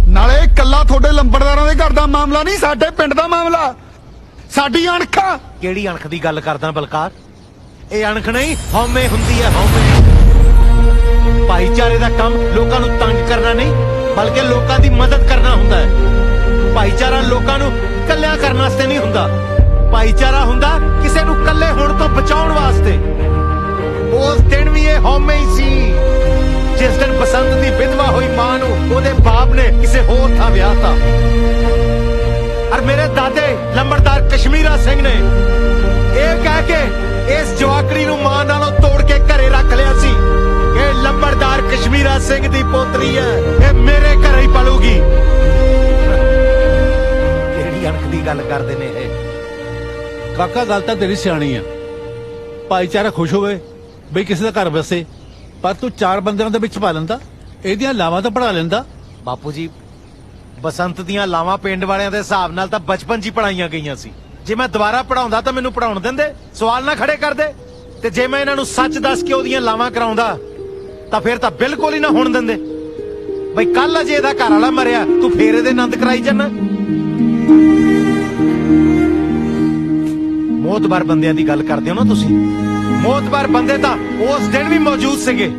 ਨਾਲੇ ਇਕੱਲਾ ਤੁਹਾਡੇ ਲੰਬੜਦਾਰਾਂ ਦੇ ਘਰ ਦਾ ਮਾਮਲਾ ਨਹੀਂ ਸਾਡੇ ਪਿੰਡ ਦਾ ਮਾਮਲਾ ਸਾਡੀ ਅਣਖ ਕਿਹੜੀ ਅਣਖ ਦੀ ਗੱਲ ਕਰਦਾ ਬਲਕਾਰ ਇਹ ਅਣਖ ਨਹੀਂ ਹਉਮੈ ਹੁੰਦੀ ਹੈ ਹਉਮੈ ਭਾਈਚਾਰੇ ਦਾ ਕੰਮ ਲੋਕਾਂ ਨੂੰ ਤੰਗ ਕਰਨਾ ਨਹੀਂ ਬਲਕਿ ਲੋਕਾਂ ਦੀ ਮਦਦ ਕਰਨਾ ਹੁੰਦਾ ਹੈ ਭਾਈਚਾਰਾ ਲੋਕਾਂ ਨੂੰ ਕੱਲਿਆਂ ਕਰਨ ਵਾਸਤੇ ਨਹੀਂ ਹੁੰਦਾ ਭਾਈਚਾਰਾ ਹੁੰਦਾ ਕਿਸੇ ਨੂੰ ਕੱਲੇ ਹੋਣ ਤੋਂ ਬਚਾਉਣ ਵਾਸਤੇ ਉਸ ਦਿਨ ਵੀ ਇਹ ਹਉਮੈ ਹੀ ਸੀ ਜਿਸ ਦਿਨ ਬਸੰਤ ਦੀ ਵਿਧਵਾ ਹੋਈ ਮਾਂ ਨੂੰ ਉਹਦੇ ਬਾਪ ਨੇ ਕਿਸੇ ਹੋਰ ਥਾਂ ਵਿਆਹਤਾ ਔਰ ਮੇਰੇ ਦਾਦੇ ਲੰਬੜਦਾਰ ਕਸ਼ਮੀਰਾ ਸਿੰਘ ਨੇ ਇਹ ਕਹਿ ਕੇ ਇਸ ਜਵਾਕੜੀ ਨੂੰ ਮਾਂ ਨਾਲੋਂ ਤੋੜ ਕੇ ਘਰੇ ਰੱਖ ਲਿਆ ਸੀ ਇਹ ਲੰਬੜਦਾਰ ਕਸ਼ਮੀਰਾ ਸਿੰਘ ਦੀ ਪੋਤਰੀ ਹੈ ਇਹ ਮੇਰੇ ਘਰੇ ਹੀ ਪਲੂਗੀ ਕਿਹੜੀ ਅਣਖ ਦੀ ਗੱਲ ਕਰਦੇ ਨੇ ਇਹ ਕਾਕਾ ਗੱਲ ਤਾਂ ਤੇਰੀ ਸਿਆਣੀ ਆ ਭਾਈਚਾਰਾ ਖੁਸ਼ ਹੋਵੇ ਬਈ ਕਿਸੇ ਦਾ ਘਰ ਵਸੇ ਪਰ ਤੂੰ 4 ਬੰਦਿਆਂ ਦੇ ਵਿੱਚ ਪਾ ਲੈਂਦਾ ਇਹਦੀਆਂ ਲਾਵਾਂ ਤਾਂ ਪੜਾ ਲੈਂਦਾ ਬਾਪੂ ਜੀ ਬਸੰਤ ਦੀਆਂ ਲਾਵਾਂ ਪਿੰਡ ਵਾਲਿਆਂ ਦੇ ਹਿਸਾਬ ਨਾਲ ਤਾਂ ਬਚਪਨ 'ਚ ਹੀ ਪੜਾਈਆਂ ਗਈਆਂ ਸੀ ਜੇ ਮੈਂ ਦੁਬਾਰਾ ਪੜਾਉਂਦਾ ਤਾਂ ਮੈਨੂੰ ਪੜਾਉਣ ਦਿੰਦੇ ਸਵਾਲ ਨਾ ਖੜੇ ਕਰਦੇ ਤੇ ਜੇ ਮੈਂ ਇਹਨਾਂ ਨੂੰ ਸੱਚ ਦੱਸ ਕੇ ਉਹਦੀਆਂ ਲਾਵਾਂ ਕਰਾਉਂਦਾ ਤਾਂ ਫਿਰ ਤਾਂ ਬਿਲਕੁਲ ਹੀ ਨਾ ਹੋਣ ਦਿੰਦੇ ਬਈ ਕੱਲ ਅਜੇ ਇਹਦਾ ਘਰ ਵਾਲਾ ਮਰਿਆ ਤੂੰ ਫੇਰ ਇਹਦੇ ਆਨੰਦ ਕਰਾਈ ਜਾਂਦਾ ਮੌਤਬਾਰ ਬੰਦਿਆਂ ਦੀ ਗੱਲ ਕਰਦੇ ਹੋ ਨਾ ਤੁਸੀਂ ਮੌਤਬਾਰ ਬੰਦੇ ਤਾਂ ਉਸ ਦਿਨ ਵੀ ਮੌਜੂਦ ਸੀਗੇ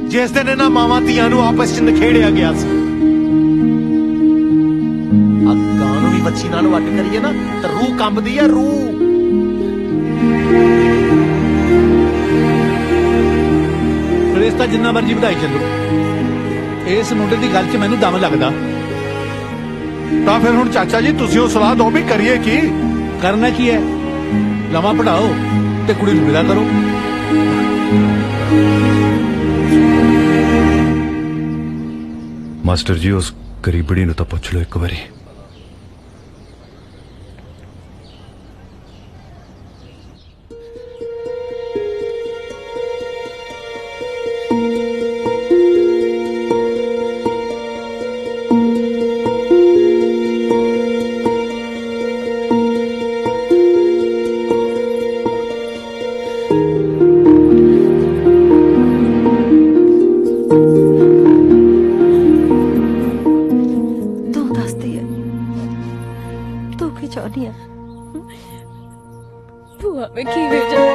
ਜਿਸ ਦਿਨ ਇਹਨਾਂ ਮਾਵਾਂ ਧੀਆਂ ਨੂੰ ਆਪਸ 'ਚ ਨਖੇੜਿਆ ਗਿਆ ਸੀ ਅੱਗਾਂ ਨੂੰ ਵੀ ਬੱਚੀ ਨਾਲ ਵੱਟ ਕਰੀਏ ਨਾ ਤਾਂ ਰੂਹ ਕੰਬਦੀ ਹੈ ਰੂਹ ਰਿਸ਼ਤਾ ਜਿੰਨਾ ਮਰਜੀ ਵਧਾਈ ਚੱਲੋ ਇਸ ਮੁੰਡੇ ਦੀ ਗੱਲ 'ਚ ਮੈਨੂੰ ਦਮ ਲੱਗਦਾ ਤਾਂ ਫਿਰ ਹੁਣ ਚਾਚਾ ਜੀ ਤੁਸੀਂ ਉਹ ਸਲਾਹ ਦਿਓ ਵੀ ਕਰੀਏ ਕੀ? ਕਰਨਾ ਕੀ ਹੈ? ਲੰਮਾ ਪੜਾਓ ਤੇ ਕੁੜੀ ਨੂੰ ਵਿਦਾ ਕਰੋ। ਮਾਸਟਰ ਜੀ ਉਸ ਗਰੀਬੜੀ ਨੂੰ ਤਾਂ ਪੁੱਛ ਲਓ ਇੱਕ ਵਾਰੀ। ਤੂੰ ਦੱਸਦੀ ਹੈ ਤੂੰ ਕੀ ਚਾਹਦੀ ਹੈ? ਭੂਆ ਮੈਂ ਕਿਵੇਂ ਜਾ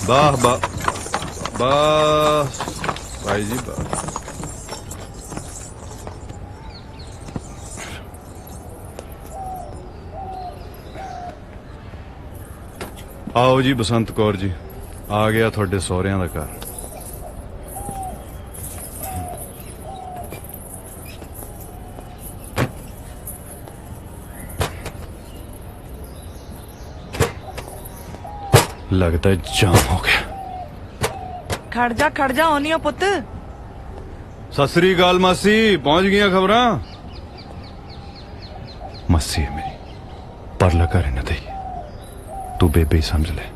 वाह वाह बस भाई जी वाह। आओ जी बसंत कौर जी, आ गया थोड़े सौहरियां दा घर। लगता है जाम हो गया। खड़ जा ओनियो पुत। सत श्री अकाल मासी, पहुंच गई खबरां? मासी है मेरी, परला घर न दे, तू बेबे ही समझ ले।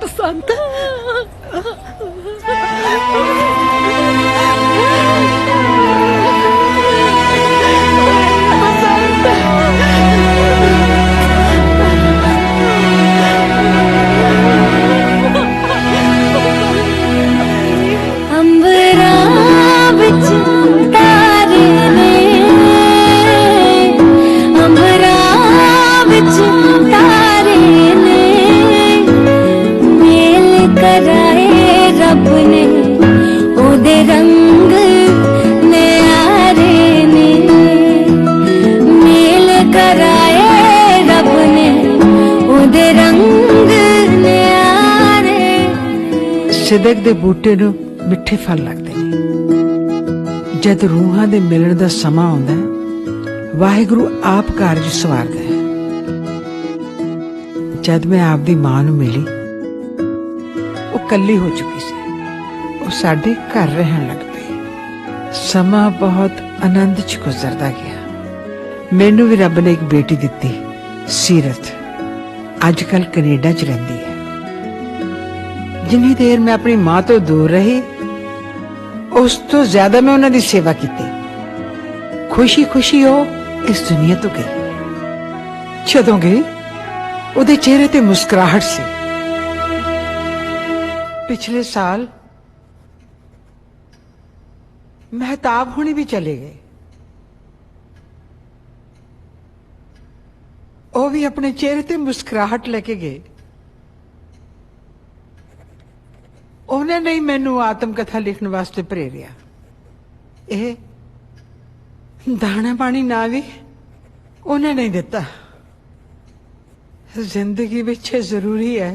बसंत अंबरा विच तारे ने अंबरा विच तारे ने मेल कराए रब ने ओदे रंग न्यारे ने मेल कराए रब ने ओदे रंग न्यारे। सिदक दे बूटे नूं मिठे फल लगते हैं। जद रूहां दे मिलन दा समा आउंदा है, वाहिगुरु आप कारज सवारदा है। जद मैं आपदी मां नूं मिली, वो कल्ली हो चुकी सी, वो साडे घर रहन लग पई। समा बहुत आनंद च गुजरदा गया। मैनू भी रब ने एक बेटी दित्ती, ਸੀਰਤ ਅੱਜ ਕੱਲ ਕੈਨੇਡਾ ਚ ਰਹਿੰਦੀ ਹੈ। ਜਿੰਨੀ ਦੇਰ ਮੈਂ ਆਪਣੀ ਮਾਂ ਤੋਂ ਦੂਰ ਰਹੀ ਉਸ ਤੋਂ ਜ਼ਿਆਦਾ ਮੈਂ ਉਹਨਾਂ ਦੀ ਸੇਵਾ ਕੀਤੀ। ਖੁਸ਼ੀ ਖੁਸ਼ੀ ਉਹ ਇਸ ਦੁਨੀਆ ਤੋਂ ਗਈ। ਜਦੋਂ ਗਈ ਉਹਦੇ ਚਿਹਰੇ ਤੇ ਮੁਸਕਰਾਹਟ ਸੀ। ਪਿਛਲੇ ਸਾਲ ਮਹਿਤਾਬ ਹੁਣੀ ਵੀ ਚਲੇ ਗਏ। ਉਹ ਵੀ ਆਪਣੇ ਚਿਹਰੇ ਤੇ ਮੁਸਕਰਾਹਟ ਲੈ ਕੇ ਗਏ। ਉਹਨੇ ਨਹੀਂ ਮੈਨੂੰ ਆਤਮ ਕਥਾ ਲਿਖਣ ਵਾਸਤੇ ਪ੍ਰੇਰਿਆ। ਇਹ ਦਾਣਾ ਪਾਣੀ ਨਾ ਵੀ ਉਹਨੇ ਨਹੀਂ ਦਿੱਤਾ। ਜ਼ਿੰਦਗੀ ਵਿੱਚ ਇਹ ਜ਼ਰੂਰੀ ਹੈ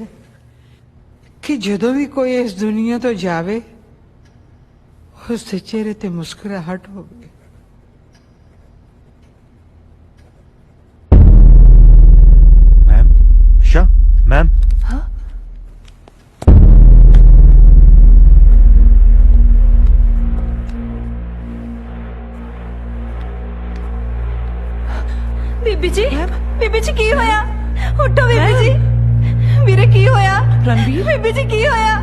ਕਿ ਜਦੋਂ ਵੀ ਕੋਈ ਇਸ ਦੁਨੀਆ ਤੋਂ ਜਾਵੇ ਉਸ ਦੇ ਚਿਹਰੇ ਤੇ ਮੁਸਕਰਾਹਟ ਹੋਵੇ। मैम बीबी जी की होया? उठो बीबी जी। मेरे की होया? रणबीर बीबी जी की होया?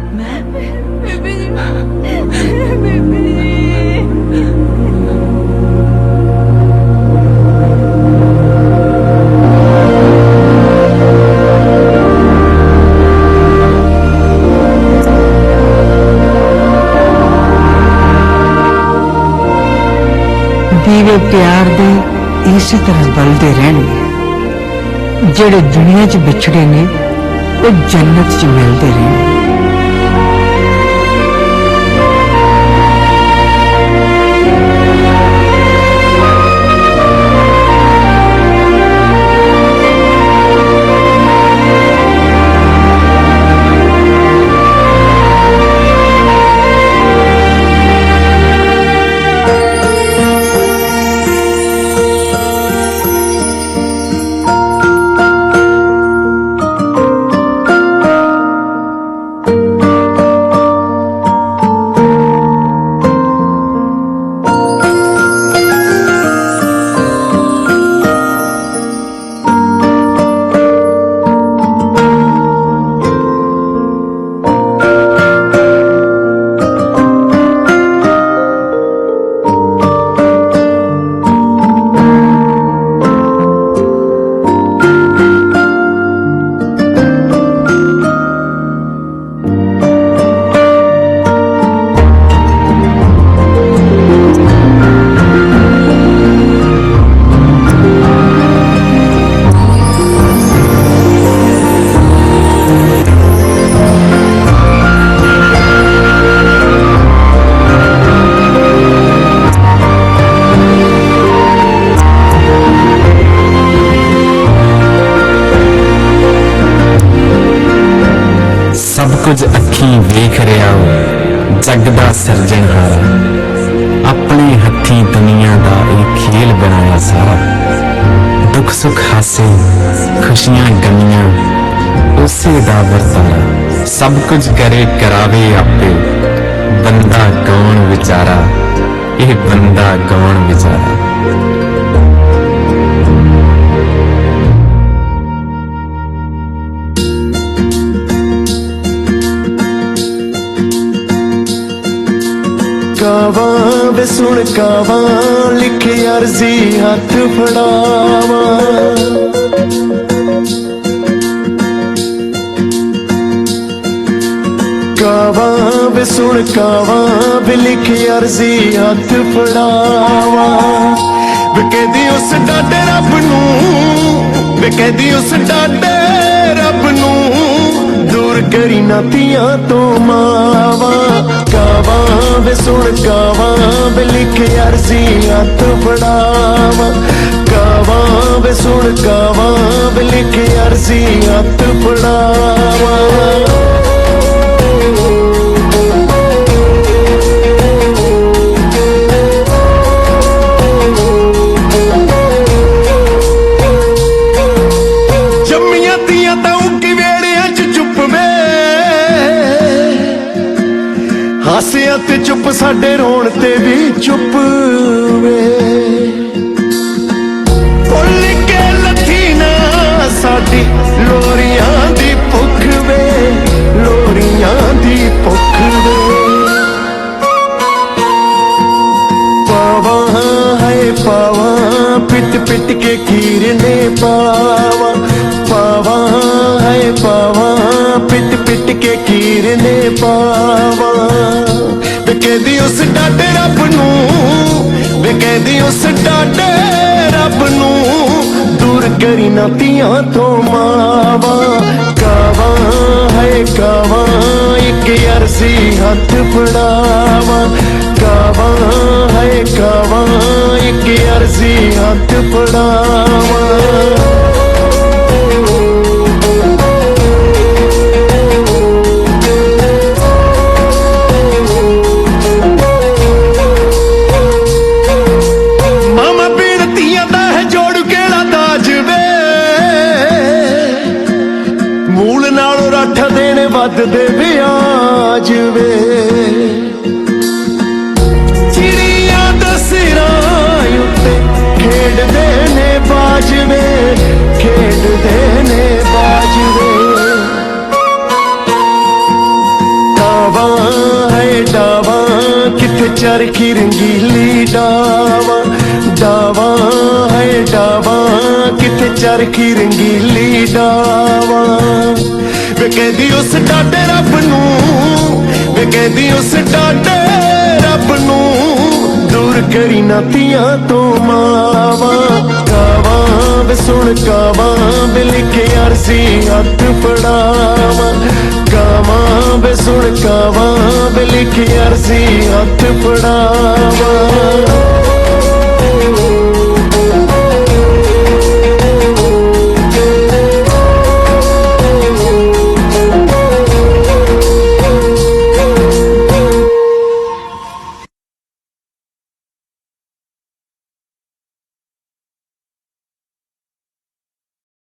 बीबी जी बीबी जी ਦੀਵੇ ਪਿਆਰ ਦੇ ਇਸੇ ਤਰ੍ਹਾਂ ਬਲਦੇ ਰਹਿਣਗੇ। ਜਿਹੜੇ ਦੁਨੀਆ 'ਚ ਵਿਛੜੇ ਨੇ ਉਹ ਜੰਨਤ 'ਚ ਮਿਲਦੇ ਰਹਿਣਗੇ। कुछ अखी वेख रहा हो जग दा सिरजनहारा। अपने हथी दुनिया दा एक खेल बनाया सारा। दुख सुख हासे खुशियां गमियां उसे दा वरतारा। सब कुछ करे करावे आपे बंदा कौन विचारा। यह बंदा कौन विचारा। कावा वे सुन कावा लिखे अर्जी हाथ फड़ावा। कावा वे सुन कावा वे लिखे अर्जी हाथ फड़ावा। वे कहदी उस डाडे रब नू, वे कहदी उस डाडे रब नू दूर करी नातियां तो मावा। कावा वे सुन कावा वे लिखे अर्जी हाथ फड़ावा। कावा वे सुन कावा वे लिखे अर्जी हाथ फड़ावा। हासिया ते चुप साडे रोण ते भी चुप वे। भुल के लथी ना पिट के खीर ने पावा पावा है पावा पिट पिट के खीर ने पावा वे कहदी उस डाटे रब नूं वे कहदी उस डाटे रब नूं दूर करी ना तियां तो मावा कावा है कावा एक अर्जी हथ फड़ावा कावा है कावा एक अर्जी हथ फड़ावा ਦੇ ਵਿਆਜ ਵੇ ਚਿੜੀਆਂ ਦੇ ਸਿਰਾਂ ਉੱਤੇ ਖੇਡਦੇ ਨੇ ਬਾਜ ਵੇ ਖੇਡਦੇ ਨੇ ਬਾਜ ਵੇ ਡਾਵਾ ਹੈ ਡਾਵਾ ਕਿੱਥੇ ਚਰਖੀ ਰੰਗੀਲੀ ਡਾਵਾ ਡਾਵਾ ਹੈ ਡਾਵਾ ਕਿੱਥੇ ਚਰਖੀ ਰੰਗੀਲੀ ਡਾਵਾ वे कहदी उस डाटे रब नूं वे कहदी उस डाटे रब नूं दूर करी ना तियां तो मावा कावा वे सुन कावा वे लिखे अर्जी हथ फड़ावा कावा वे सुन कावा वे लिखे अर्जी हथ फड़ावा